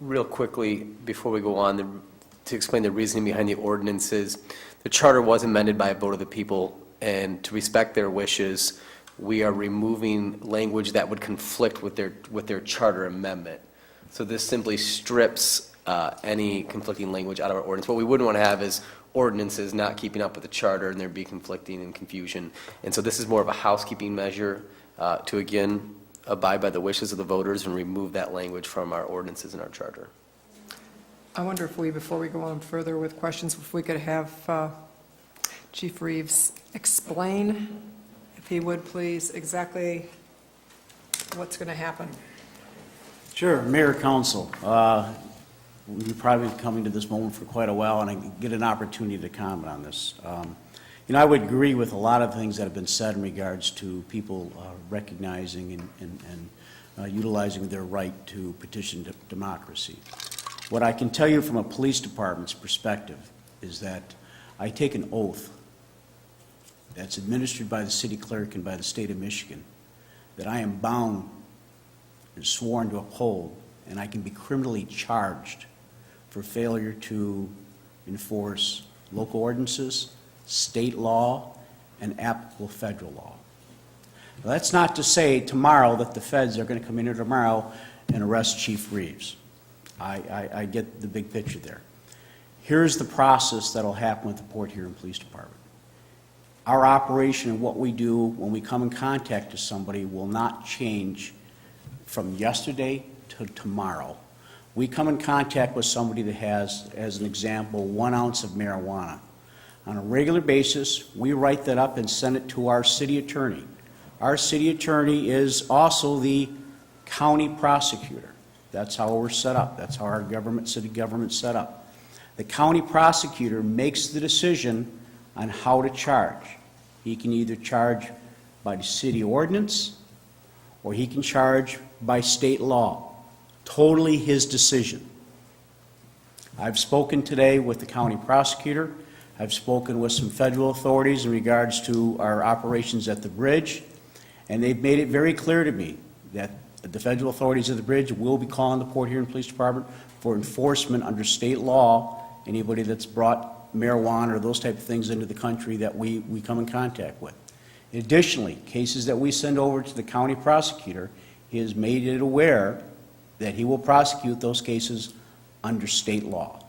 Real quickly, before we go on, to explain the reasoning behind the ordinances, the charter was amended by a vote of the people, and to respect their wishes, we are removing language that would conflict with their charter amendment. So this simply strips any conflicting language out of our ordinance. What we wouldn't want to have is ordinances not keeping up with the charter and there be conflicting and confusion. And so this is more of a housekeeping measure to, again, abide by the wishes of the voters and remove that language from our ordinances and our charter. I wonder if we, before we go on further with questions, if we could have Chief Reeves explain, if he would please, exactly what's going to happen. Sure, Mayor, Council. We've probably been coming to this moment for quite a while, and I get an opportunity to comment on this. I would agree with a lot of things that have been said in regards to people recognizing and utilizing their right to petition democracy. What I can tell you from a police department's perspective is that I take an oath that's administered by the city clerk and by the state of Michigan that I am bound and sworn to uphold, and I can be criminally charged for failure to enforce local ordinances, state law, and applicable federal law. Now, that's not to say tomorrow that the feds are going to come in here tomorrow and arrest Chief Reeves. I get the big picture there. Here's the process that'll happen with the Port Huron Police Department. Our operation and what we do when we come in contact with somebody will not change from yesterday to tomorrow. We come in contact with somebody that has, as an example, 1 ounce of marijuana. On a regular basis, we write that up and send it to our city attorney. Our city attorney is also the county prosecutor. That's how we're set up. That's how our city government's set up. The county prosecutor makes the decision on how to charge. He can either charge by the city ordinance, or he can charge by state law. Totally his decision. I've spoken today with the county prosecutor. I've spoken with some federal authorities in regards to our operations at the bridge, and they've made it very clear to me that the federal authorities of the bridge will be calling the Port Huron Police Department for enforcement under state law. Anybody that's brought marijuana or those type of things into the country that we come in contact with. Additionally, cases that we send over to the county prosecutor, he has made it aware that he will prosecute those cases under state law.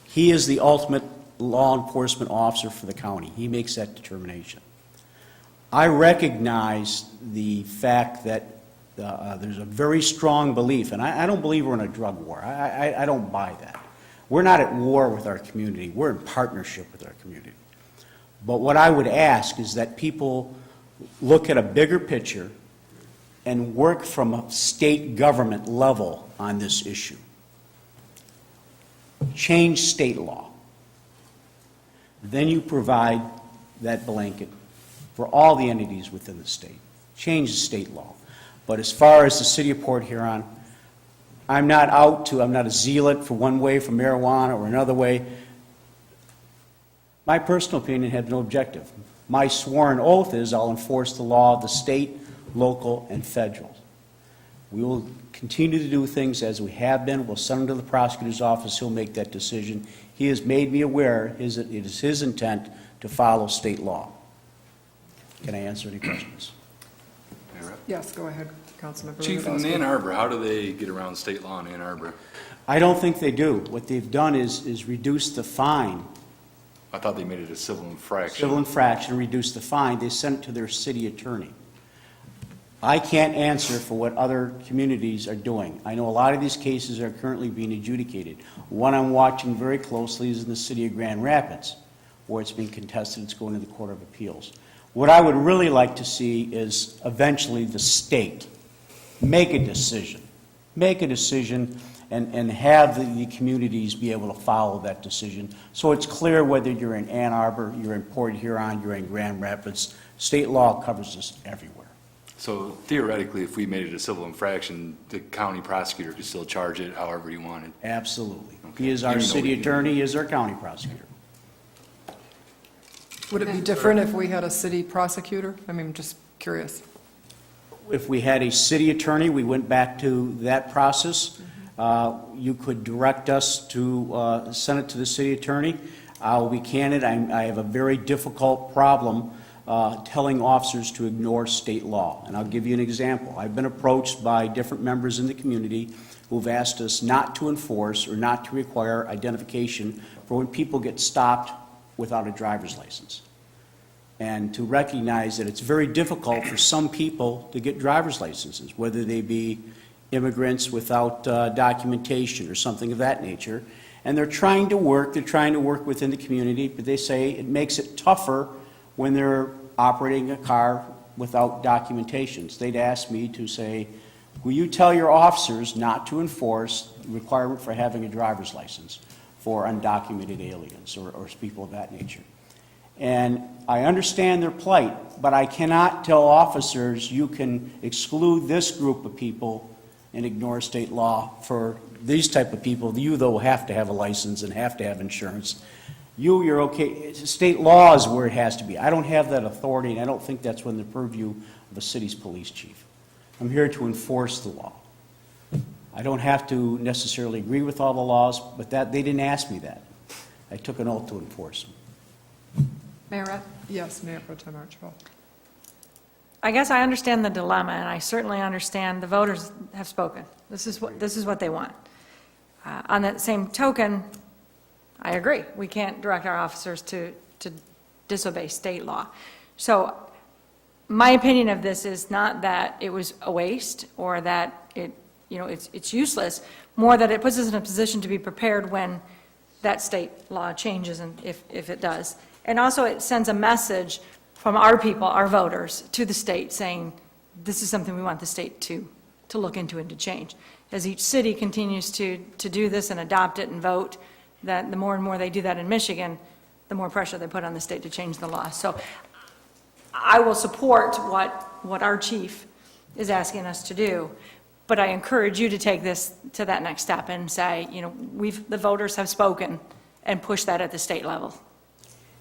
He is the ultimate law enforcement officer for the county. He makes that determination. I recognize the fact that there's a very strong belief, and I don't believe we're in a drug war. I don't buy that. We're not at war with our community. We're in partnership with our community. But what I would ask is that people look at a bigger picture and work from a state government level on this issue. Change state law. Then you provide that blanket for all the entities within the state. Change the state law. But as far as the city of Port Huron, I'm not a zealot for one way for marijuana or another way. My personal opinion has no objective. My sworn oath is I'll enforce the law of the state, local, and federal. We will continue to do things as we have been. We'll send them to the prosecutor's office. He'll make that decision. He has made me aware it is his intent to follow state law. Can I answer any questions? Yes, go ahead, Councilmember. Chief, in Ann Arbor, how do they get around state law in Ann Arbor? I don't think they do. What they've done is reduce the fine. I thought they made it a civil infraction. Civil infraction, reduce the fine. They sent it to their city attorney. I can't answer for what other communities are doing. I know a lot of these cases are currently being adjudicated. One I'm watching very closely is in the city of Grand Rapids, where it's being contested. It's going to the Court of Appeals. What I would really like to see is eventually the state make a decision. Make a decision and have the communities be able to follow that decision. So it's clear whether you're in Ann Arbor, you're in Port Huron, you're in Grand Rapids. State law covers this everywhere. So theoretically, if we made it a civil infraction, the county prosecutor could still charge it however he wanted? Absolutely. Okay. He is our Even though city we- attorney, he is our county prosecutor. Would it be different if we had a city prosecutor? I mean, just curious. If we had a city attorney, we went back to that process. You could direct us to send it to the city attorney. I'll be candid, I have a very difficult problem telling officers to ignore state law. And I'll give you an example. I've been approached by different members in the community who've asked us not to enforce or not to require identification for when people get stopped without a driver's license. And to recognize that it's very difficult for some people to get driver's licenses, whether they be immigrants without documentation or something of that nature. And they're trying to work within the community, but they say it makes it tougher when they're operating a car without documentations. They'd ask me to say, will you tell your officers not to enforce the requirement for having a driver's license for undocumented aliens or people of that nature? And I understand their plight, but I cannot tell officers you can exclude this group of people and ignore state law. For these type of people, you, though, have to have a license and have to have insurance. You're okay. State law is where it has to be. I don't have that authority, and I don't think that's within the purview of a city's police chief. I'm here to enforce the law. I don't have to necessarily agree with all the laws, but they didn't ask me that. I took an oath to enforce them. Mayor Rath? Yes, Mayor Pro Tem Archibald. I guess I understand the dilemma, and I certainly understand the voters have spoken. This is what they want. On that same token, I agree. We can't direct our officers to disobey state law. So my opinion of this is not that it was a waste or that it's useless, more that it puts us in a position to be prepared when that state law changes, and if it does. And also it sends a message from our people, our voters, to the state saying, this is something we want the state to look into and to change. As each city continues to do this and adopt it and vote, that the more and more they do that in Michigan, the more pressure they put on the state to change the law. So I will support what our chief is asking us to do, but I encourage you to take this to that next step and say, the voters have spoken, and push that at the state level.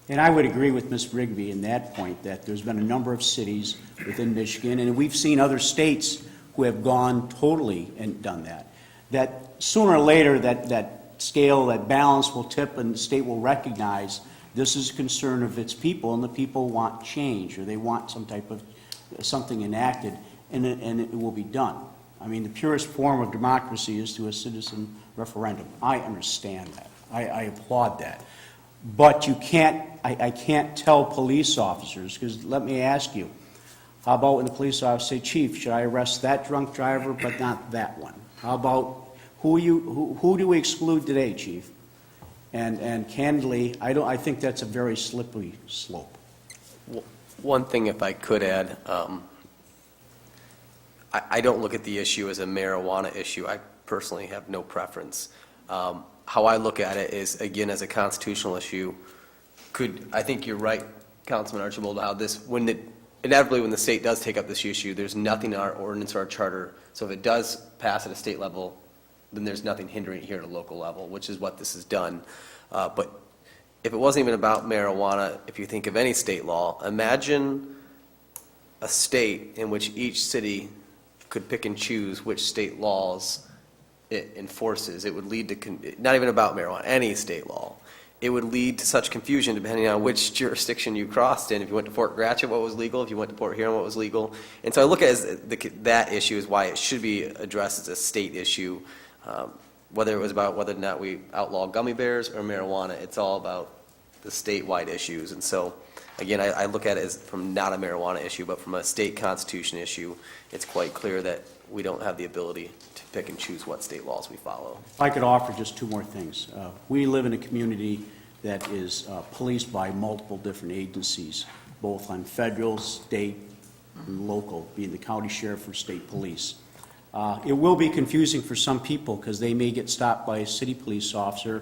And I would agree with Ms. Rigby in that point, that there's been a number of cities within Michigan, and we've seen other states who have gone totally and done that. That sooner or later, that scale, that balance will tip, and the state will recognize this is a concern of its people, and the people want change, or they want some type of something enacted, and it will be done. I mean, the purest form of democracy is through a citizen referendum. I understand that. I applaud that. But I can't tell police officers, because let me ask you, how about when the police officer say, Chief, should I arrest that drunk driver but not that one? How about who do we exclude today, Chief? And candidly, I think that's a very slippery slope. One thing, if I could add, I don't look at the issue as a marijuana issue. I personally have no preference. How I look at it is, again, as a constitutional issue. I think you're right, Councilman Archibald, how inevitably when the state does take up this issue, there's nothing in our ordinance or our charter. So if it does pass at a state level, then there's nothing hindering it here at a local level, which is what this has done. But if it wasn't even about marijuana, if you think of any state law, imagine a state in which each city could pick and choose which state laws it enforces. It would lead to, not even about marijuana, any state law. It would lead to such confusion depending on which jurisdiction you crossed in. If you went to Fort Gratiot, what was legal? If you went to Port Huron, what was legal? And so I look at that issue as why it should be addressed as a state issue, whether it was about whether or not we outlaw gummy bears or marijuana. It's all about the statewide issues. And so, again, I look at it as from not a marijuana issue, but from a state constitution issue. It's quite clear that we don't have the ability to pick and choose what state laws we follow. If I could offer just two more things. We live in a community that is policed by multiple different agencies, both on federal, state, and local, being the county sheriff or state police. It will be confusing for some people because they may get stopped by a city police officer.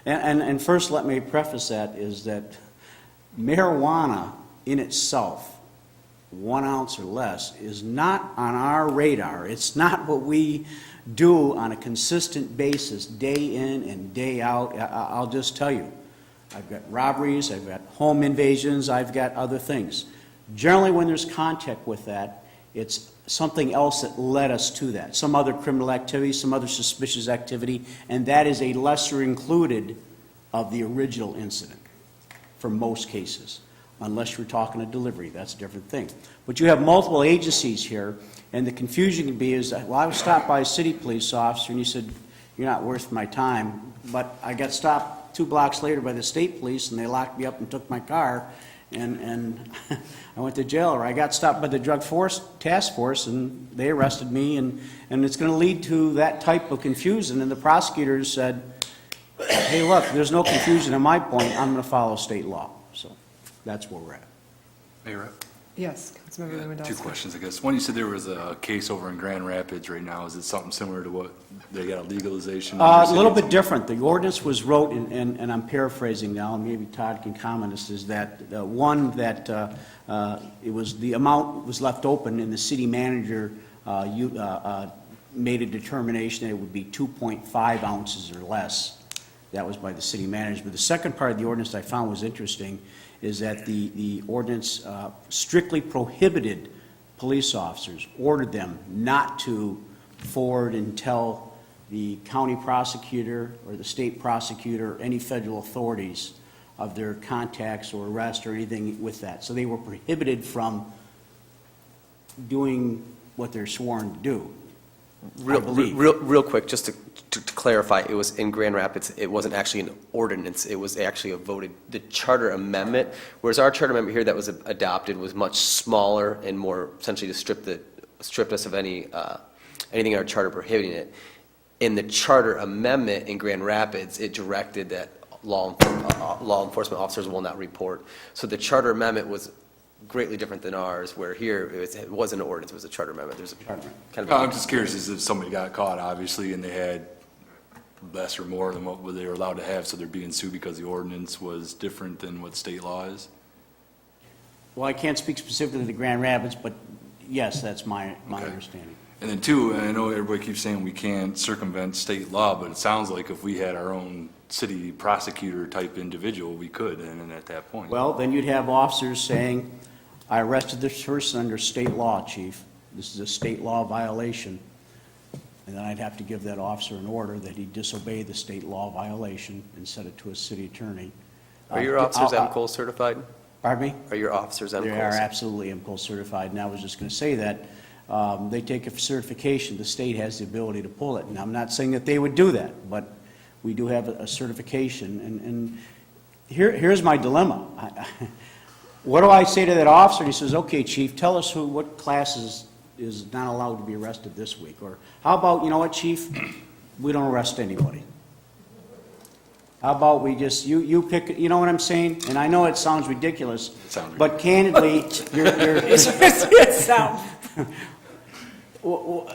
And first, let me preface that is that marijuana in itself, 1 ounce or less, is not on our radar. It's not what we do on a consistent basis, day in and day out. I'll just tell you, I've got robberies, I've got home invasions, I've got other things. Generally, when there's contact with that, it's something else that led us to that, some other criminal activity, some other suspicious activity, and that is a lesser included of the original incident for most cases. Unless you're talking a delivery, that's a different thing. But you have multiple agencies here, and the confusion can be is, well, I was stopped by a city police officer, and he said, you're not worth my time, but I got stopped 2 blocks later by the state police, and they locked me up and took my car, and I went to jail, or I got stopped by the drug task force, and they arrested me, and it's going to lead to that type of confusion, and the prosecutors said, hey, look, there's no confusion on my point, I'm going to follow state law. So that's where we're at. Mayor? Yes, Councilmember Lewandowski. 2 questions, I guess. One, you said there was a case over in Grand Rapids right now. Is it something similar to what, they got a legalization? A little bit different. The ordinance was wrote, and I'm paraphrasing now, and maybe Todd can comment, is that one that it was the amount was left open, and the city manager made a determination that it would be 2.5 ounces or less. That was by the city manager. But the second part of the ordinance I found was interesting, is that the ordinance strictly prohibited police officers, ordered them not to forward and tell the county prosecutor or the state prosecutor, or any federal authorities of their contacts or arrest or anything with that. So they were prohibited from doing what they're sworn to do. Real quick, just to clarify, it was in Grand Rapids, it wasn't actually an ordinance, it was actually a voted, the charter amendment, whereas our charter amendment here that was adopted was much smaller and more essentially to stripped us of anything in our charter prohibiting it. In the charter amendment in Grand Rapids, it directed that law enforcement officers will not report. So the charter amendment was greatly different than ours, where here it wasn't an ordinance, it was a charter amendment. There's a kind of. I'm just curious, is if somebody got caught, obviously, and they had less or more than what they were allowed to have, so they're being sued because the ordinance was different than what state law is? Well, I can't speak specifically to Grand Rapids, but yes, that's my understanding. And then two, and I know everybody keeps saying we can't circumvent state law, but it sounds like if we had our own city prosecutor type individual, we could, and at that point. Well, then you'd have officers saying, I arrested this person under state law, chief. This is a state law violation. And then I'd have to give that officer an order that he disobey the state law violation and send it to a city attorney. Are your officers MCOL certified? Pardon me? Are your officers MCOL? They are absolutely MCOL certified, and I was just going to say that they take it for certification. The state has the ability to pull it, and I'm not saying that they would do that, but we do have a certification. And here's my dilemma. What do I say to that officer? He says, okay, chief, tell us what classes is not allowed to be arrested this week. Or how about, you know what, chief, we don't arrest anybody. How about we just, you pick, you know what I'm saying? And I know it sounds ridiculous, but candidly,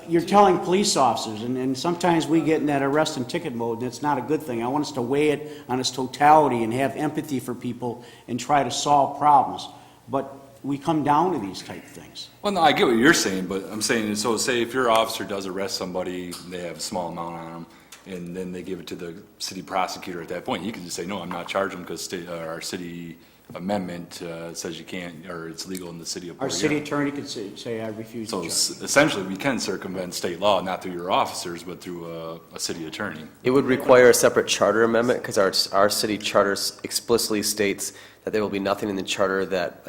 you're telling police officers, and sometimes we get in that arrest and ticket mode, and it's not a good thing. I want us to weigh it on its totality and have empathy for people and try to solve problems. But we come down to these type of things. Well, no, I get what you're saying, but I'm saying, so say if your officer does arrest somebody, they have a small amount on them, and then they give it to the city prosecutor at that point, you can just say, no, I'm not charging because our city amendment says you can't, or it's legal in the city of Port Our Huron. city attorney could say, I refuse to charge. So essentially, we can circumvent state law, not through your officers, but through a city attorney. It would require a separate charter amendment, because our city charter explicitly states that there will be nothing in the charter that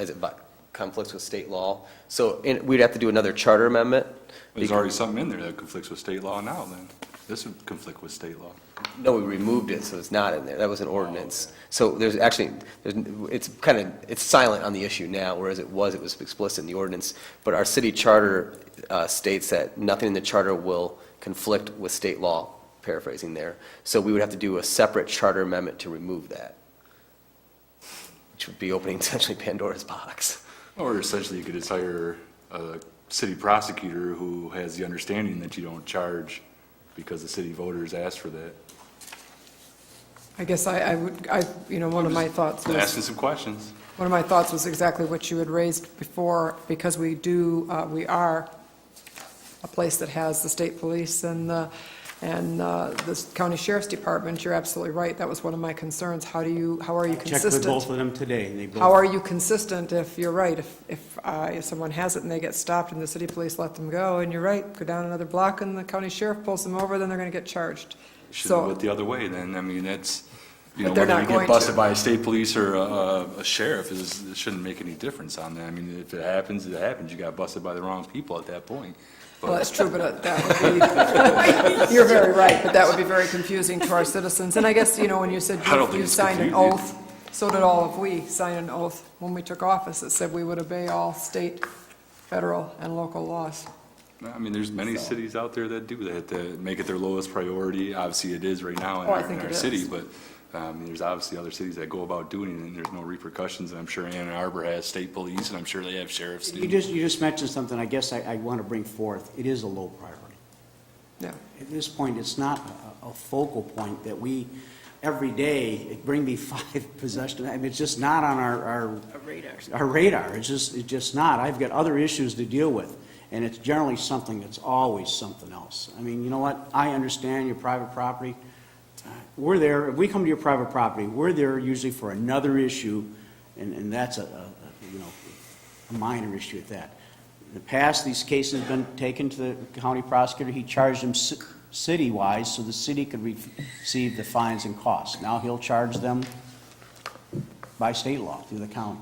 conflicts with state law. So we'd have to do another charter amendment. There's already something in there that conflicts with state law now, then. This would conflict with state law. No, we removed it, so it's not in there. That was an ordinance. So it's silent on the issue now, whereas it was explicit in the ordinance. But our city charter states that nothing in the charter will conflict with state law, paraphrasing there. So we would have to do a separate charter amendment to remove that, which would be opening essentially Pandora's box. Or essentially, you could just hire a city prosecutor who has the understanding that you don't charge because the city voters asked for that. I guess one of my thoughts was. Asking some questions. One of my thoughts was exactly what you had raised before, because we are a place that has the state police and the county sheriff's department. You're absolutely right. That was one of my concerns. How are you consistent? Checked with both of them today. And they both. How are you consistent if you're right? If someone has it and they get stopped and the city police let them go, and you're right, go down another block and the county sheriff pulls them over, then they're going to get charged. Should have went the other way then. I mean, that's, But they're whether not you going get busted to. by a state police or a sheriff, it shouldn't make any difference on that. I mean, if it happens, it happens. You got busted by the wrong people at that point. Well, that's true, but that would be, you're very right, but that would be very confusing to our citizens. And I guess, when you said you signed an oath, so did all of we sign an oath when we took office that said we would obey all state, federal, and local laws. I mean, there's many cities out there that do that, that make it their lowest priority. Obviously, it is right now in our city, but there's obviously other cities that go about doing it, and there's no repercussions. And I'm sure Ann Arbor has state police, and I'm sure they have sheriffs. You just mentioned something I guess I want to bring forth. It is a low priority. Yeah. At this point, it's not a focal point that we, every day, bring me 5 possessions. I mean, it's just not on our radar. It's just not. I've got other issues to deal with. and it's generally something that's always something else. I mean, you know what? I understand your private property. We're there, if we come to your private property, we're there usually for another issue, and that's a minor issue at that. In the past, these cases have been taken to the county prosecutor. He charged them city-wise so the city could receive the fines and costs. Now he'll charge them by state law through the county.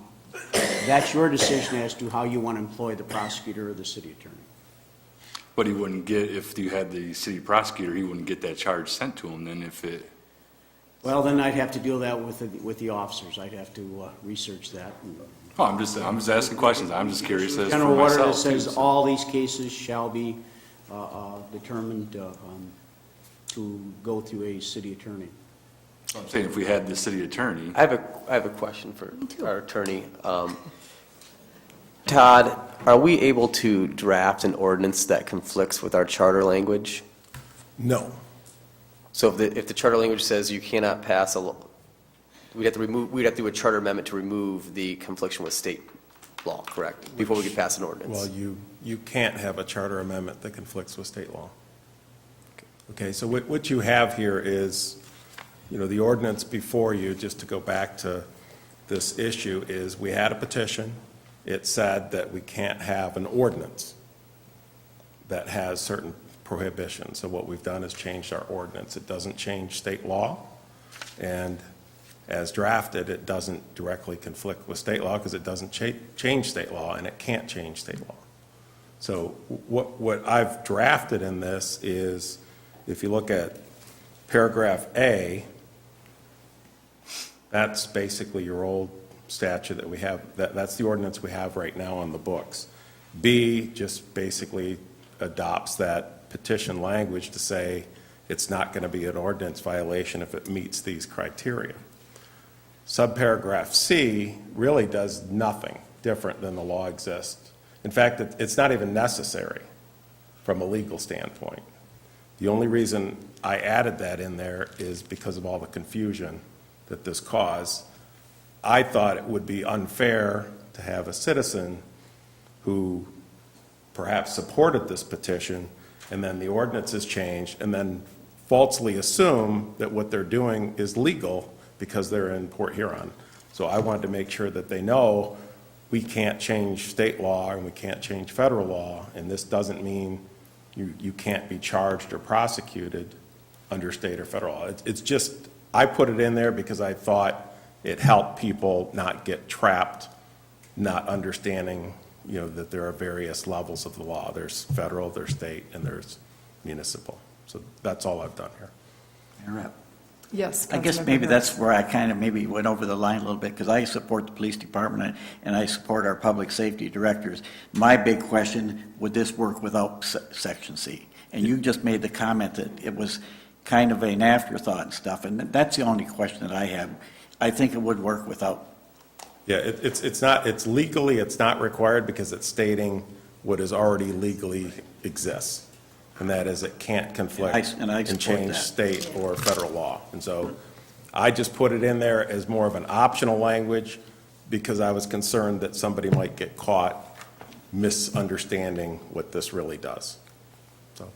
That's your decision as to how you want to employ the prosecutor or the city attorney. But he wouldn't get, if you had the city prosecutor, he wouldn't get that charge sent to him then if it... Well, then I'd have to deal that with the officers. I'd have to research that. Oh, I'm just asking questions. I'm just curious as for General order that myself. says too, so. all these cases shall be determined to go through a city attorney. I'm saying if we had the city attorney, I have a question for our attorney. Todd, are we able to draft an ordinance that conflicts with our charter language? No. So if the charter language says you cannot pass a law, we'd have to do a charter amendment to remove the confliction with state law, correct? Before we could pass an ordinance. Well, you can't have a charter amendment that conflicts with state law. Okay, so what you have here is, the ordinance before you, just to go back to this issue, is we had a petition. It said that we can't have an ordinance that has certain prohibitions. So what we've done is changed our ordinance. It doesn't change state law, and as drafted, it doesn't directly conflict with state law because it doesn't change state law, and it can't change state law. So what I've drafted in this is, if you look at paragraph A, that's basically your old statute that we have, that's the ordinance we have right now on the books. B just basically adopts that petition language to say it's not going to be an ordinance violation if it meets these criteria. Subparagraph C really does nothing different than the law exists. In fact, it's not even necessary from a legal standpoint. The only reason I added that in there is because of all the confusion that this caused. I thought it would be unfair to have a citizen who perhaps supported this petition, and then the ordinance is changed, and then falsely assume that what they're doing is legal because they're in Port Huron. So I wanted to make sure that they know we can't change state law and we can't change federal law, and this doesn't mean you can't be charged or prosecuted under state or federal law. It's just, I put it in there because I thought it helped people not get trapped, not understanding, that there are various levels of the law. There's federal, there's state, and there's municipal. So that's all I've done here. Interrupt. Yes. I guess Councilmember maybe Harris. that's where I kind of maybe went over the line a little bit, because I support the police department and I support our public safety directors. My big question, would this work without Section C? And you just made the comment that it was kind of an afterthought and stuff, and that's the only question that I have. I think it would work without. Yeah, it's legally, it's not required because it's stating what is already legally exists. And that is it can't conflict And I and support change that. state or federal law. And so I just put it in there as more of an optional language because I was concerned that somebody might get caught misunderstanding what this really does. So,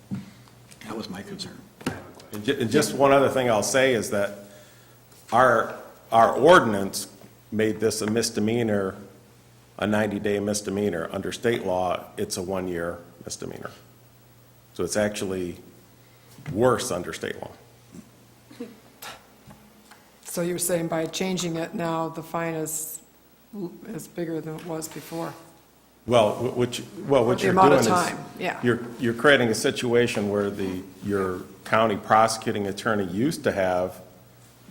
That was my concern. and just one other thing I'll say is that our ordinance made this a misdemeanor, a 90-day misdemeanor. Under state law, it's a 1-year misdemeanor. So it's actually worse under state law. So you're saying by changing it now, the fine is bigger than it was before? Well, what The you're amount doing of is, time, yeah. you're creating a situation where your county prosecuting attorney used to have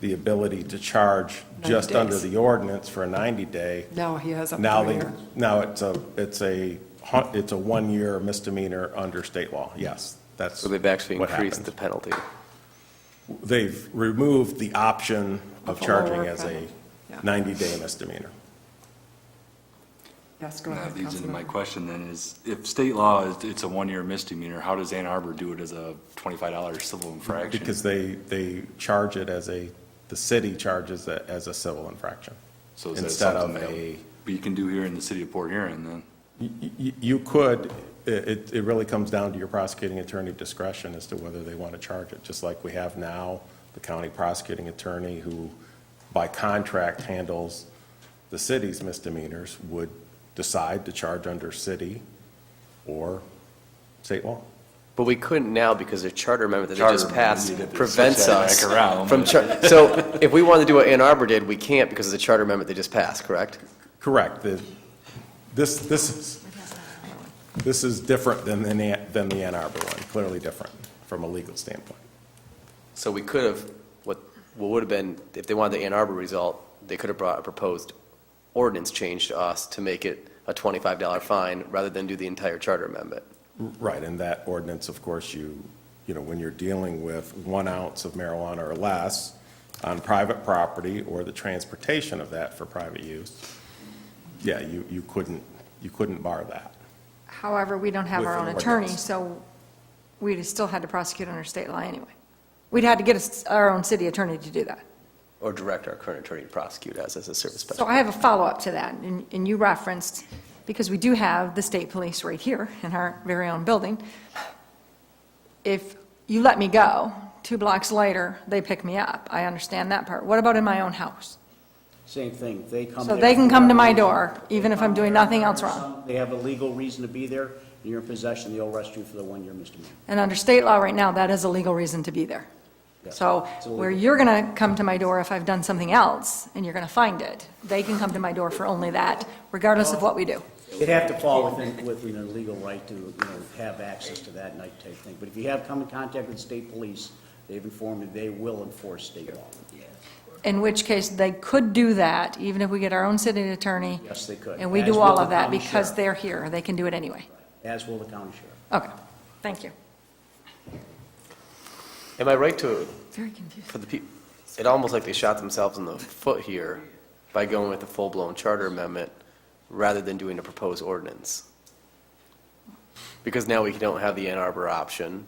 the ability to charge 90 just under days. the ordinance for a 90-day. Now he has up to Now a year. now it's a 1-year misdemeanor under state law. Yes, that's So they've actually what increased the happens. penalty. They've removed the option of Of a charging lower as a penalty. Yeah. 90-day misdemeanor. Yes, go that ahead, leads into my Councilmember. question then is, if state law is, it's a 1-year misdemeanor, how does Ann Arbor do it as a $25 civil infraction? Because they charge it the city charges it as a civil infraction. So is that instead of something that we can do here in the city of Port Huron then? You could, it really comes down to your prosecuting attorney discretion as to whether they want to charge it, just like we have now, the county prosecuting attorney who, by contract, handles the city's misdemeanors, would decide to charge under city or state law. But we couldn't now because the charter amendment that they Charter just passed amendment, you'd have to prevents switch that us back around. from, so if we wanted to do what Ann Arbor did, we can't because of the charter amendment they just passed, correct? Correct. This is different than the Ann Arbor one, clearly different from a legal standpoint. So we could have, what would have been, if they wanted the Ann Arbor result, they could have brought a proposed ordinance change to us to make it a $25 fine rather than do the entire charter amendment. Right, and that ordinance, of course, you know, when you're dealing with 1 ounce of marijuana or less on private property or the transportation of that for private use, yeah, you couldn't bar that. However, we don't have With our an own attorney, ordinance. so we'd still had to prosecute under state law anyway. We'd had to get our own city attorney to do that. Or direct our current attorney to prosecute as a service So special. I have a follow-up to that, and you referenced, because we do have the state police right here in our very own building. If you let me go, 2 blocks later, they pick me up. I understand that part. What about in my own house? Same thing. They come. So there they can for come to my whatever door, reason. even They if I'm come doing there nothing for else wrong. They have a legal reason to be there, and you're in possession, they'll arrest you for the 1-year misdemeanor. And under state law right now, that is a legal reason to be there. Yes, So it's illegal. where you're going to come to my door if I've done something else, and you're going to find it, they can come to my door for only that, regardless of what we do. They'd have to fall within a legal right to, have access to that night type thing. But if you have come in contact with the state police, they've informed me they will enforce state law. In which case, they could do that, even if we get our own city attorney. Yes, they could. And we As do will all the of that county because sheriff. they're here. They can do it anyway. As will the county sheriff. Okay, thank you. Am I right to, Very confused. for the people, it almost like they shot themselves in the foot here by going with the full-blown charter amendment rather than doing a proposed ordinance? Because now we don't have the Ann Arbor option,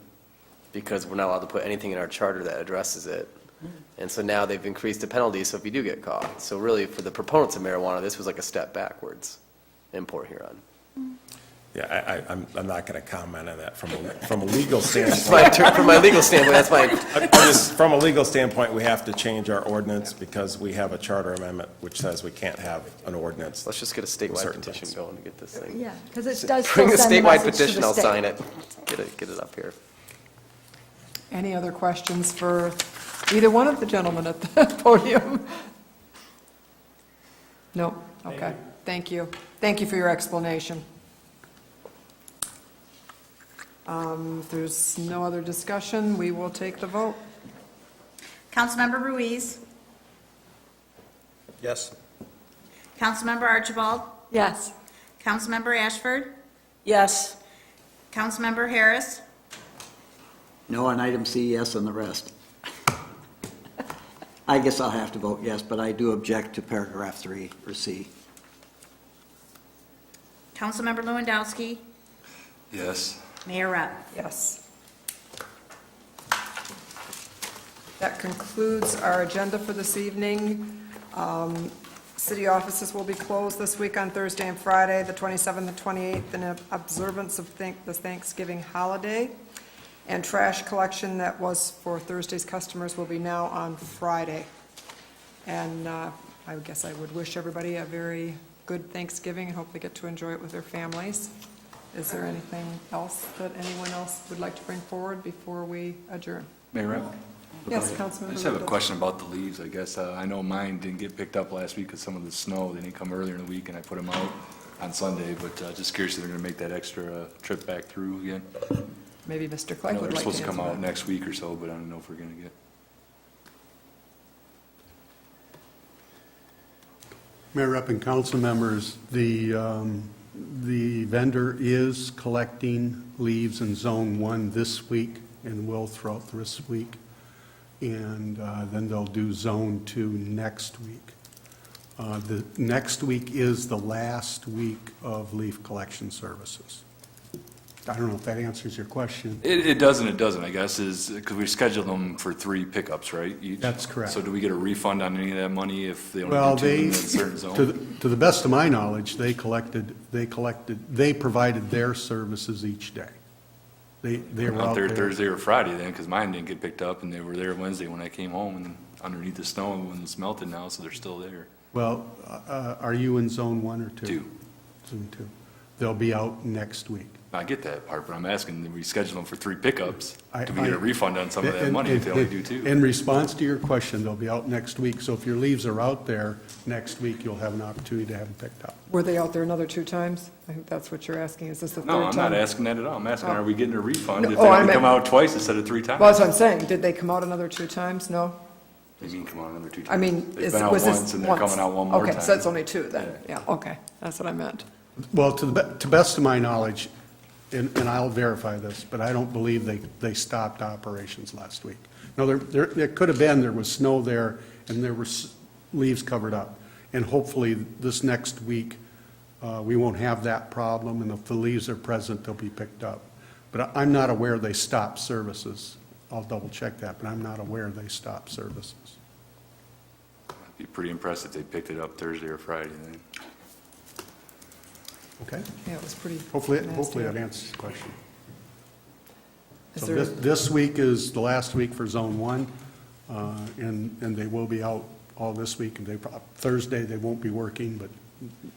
because we're not allowed to put anything in our charter that addresses it. And so now they've increased the penalties, so if you do get caught. So really, for the proponents of marijuana, this was like a step backwards in Port Huron. Yeah, I'm not going to comment on that from a legal Just standpoint. from my legal standpoint, that's fine. From a legal standpoint, we have to change our ordinance because we have a charter amendment which says we can't have an ordinance. Let's just get a statewide Certain petition things. going to get this thing. Yeah, because it does Bring still a send the statewide message to petition, the I'll state. sign it. Get it up here. Any other questions for either one of the gentlemen at the podium? No? Okay, thank you. Thank you for your explanation. If there's no other discussion, we will take the vote. Councilmember Ruiz, Yes. Councilmember Archibald, Yes. Councilmember Ashford, Yes. Councilmember Harris, No on item C, yes on the rest. I guess I'll have to vote yes, but I do object to paragraph 3 or C. Councilmember Lewandowski, Yes. Mayor Rep. Yes. That concludes our agenda for this evening. City offices will be closed this week on Thursday and Friday, the 27th and 28th, in observance of the Thanksgiving holiday. And trash collection that was for Thursday's customers will be now on Friday. And I guess I would wish everybody a very good Thanksgiving and hope they get to enjoy it with their families. Is there anything else that anyone else would like to bring forward before we adjourn? Mayor Rep? Yes, Councilmember. I just have a Lewandowski. question about the leaves, I guess. I know mine didn't get picked up last week because some of the snow, they didn't come earlier in the week, and I put them out on Sunday, but just curious if they're going to make that extra trip back through again. Maybe Mr. I Clegg know would they're like to supposed to answer come out that. next week or so, but I don't know if we're going to get. Mayor Rep and council members, the vendor is collecting leaves in Zone 1 this week and will throughout this week. And then they'll do Zone 2 next week. The next week is the last week of leaf collection services. I don't know if that answers your question. It does and it doesn't, I guess, is, because we scheduled them for 3 pickups, right? each? That's correct. So do we get a refund on any of that money if they Well, only do 2 they, in a certain zone? to the best of my knowledge, they provided their services each day. They were Out out there there. Thursday or Friday then, because mine didn't get picked up, and they were there Wednesday when I came home, and underneath the snow, when it's melted now, so they're still there. Well, are you in zone 1 or 2? 2. Zone 2. They'll be out next week. I get that part, but I'm asking, did we schedule them for 3 pickups? Do we I- get a refund on some of that money if they only do 2? In response to your question, they'll be out next week, so if your leaves are out there next week, you'll have an opportunity to have them picked up. Were they out there another 2 times? I think that's what you're asking. Is this the third time? No, I'm not asking that at all. I'm asking, are we getting a refund No, if oh, they I only meant- come out twice instead of 3 times? Well, that's what I'm saying. Did they come out another 2 times? No? They mean come out another 2 times? I mean, They've been out was this once, and they're once? coming out one more time. Okay, so that's only 2 then. Yeah, okay. That's what I meant. Well, to best of my knowledge, and I'll verify this, but I don't believe they stopped operations last week. No, there could have been, there was snow there, and there were leaves covered up. And hopefully, this next week, we won't have that problem, and if the leaves are present, they'll be picked up. But I'm not aware they stopped services. I'll double check that, but I'm not aware they stopped services. I'd be pretty impressed if they picked it up Thursday or Friday then. Okay? Yeah, it was pretty Hopefully nasty. that answers the question. Is So there- this week is the last week for Zone 1, and they will be out all this week. And Thursday, they won't be working, but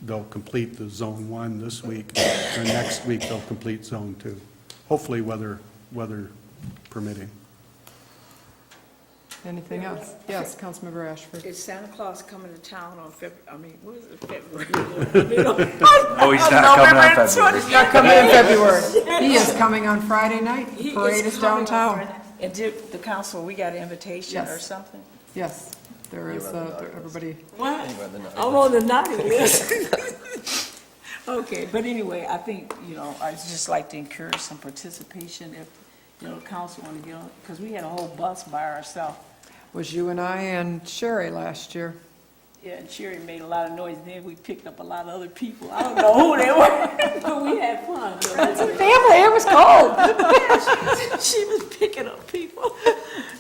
they'll complete the Zone 1 this week, and next week, they'll complete Zone 2. Hopefully, weather permitting. Anything else? Yes, Councilmember Ashford. Is Santa Claus coming to town on what is it, February? Oh, he's not coming on February. He's not coming in February. He is coming on Friday night. The He parade is coming on downtown. Friday. And did the council, we got an invitation or Yes. something? Yes, there is, everybody. What? I'm on the naughty list. Okay, but anyway, I think, I'd just like to encourage some participation if, council want to get on, because we had a whole bus by ourselves. Was you and I and Sherry last year. Yeah, and Sherry made a lot of noise, and then we picked up a lot of other people. I don't know who they were, but we had fun. Friends and family, it was cold. She was picking up people.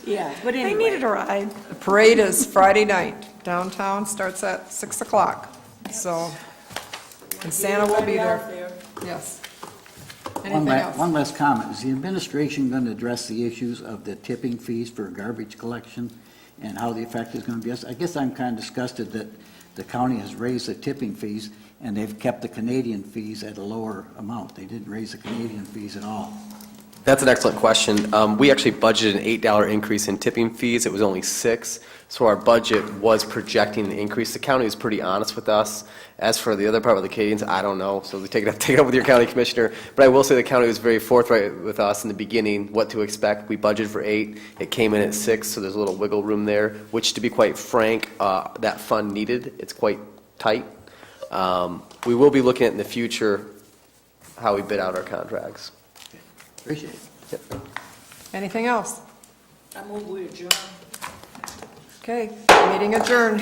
Yeah, but They anyway. needed a ride. The parade is Friday night. Downtown starts at 6 o'clock, so, and Santa will be there. Yes. Anything else? One last comment. Is the administration going to address the issues of the tipping fees for garbage collection and how the effect is going to be? I guess I'm kind of disgusted that the county has raised the tipping fees and they've kept the Canadian fees at a lower amount. They didn't raise the Canadian fees at all. That's an excellent question. We actually budgeted an $8 increase in tipping fees. It was only $6, so our budget was projecting an increase. The county was pretty honest with us. As for the other part with the Canadians, I don't know, so take it up with your county commissioner. But I will say the county was very forthright with us in the beginning, what to expect. We budgeted for 8, it came in at 6, so there's a little wiggle room there, which, to be quite frank, that fund needed. It's quite tight. We will be looking at in the future how we bid out our contracts. Appreciate it. Anything else? I move we adjourn. Okay, meeting adjourned.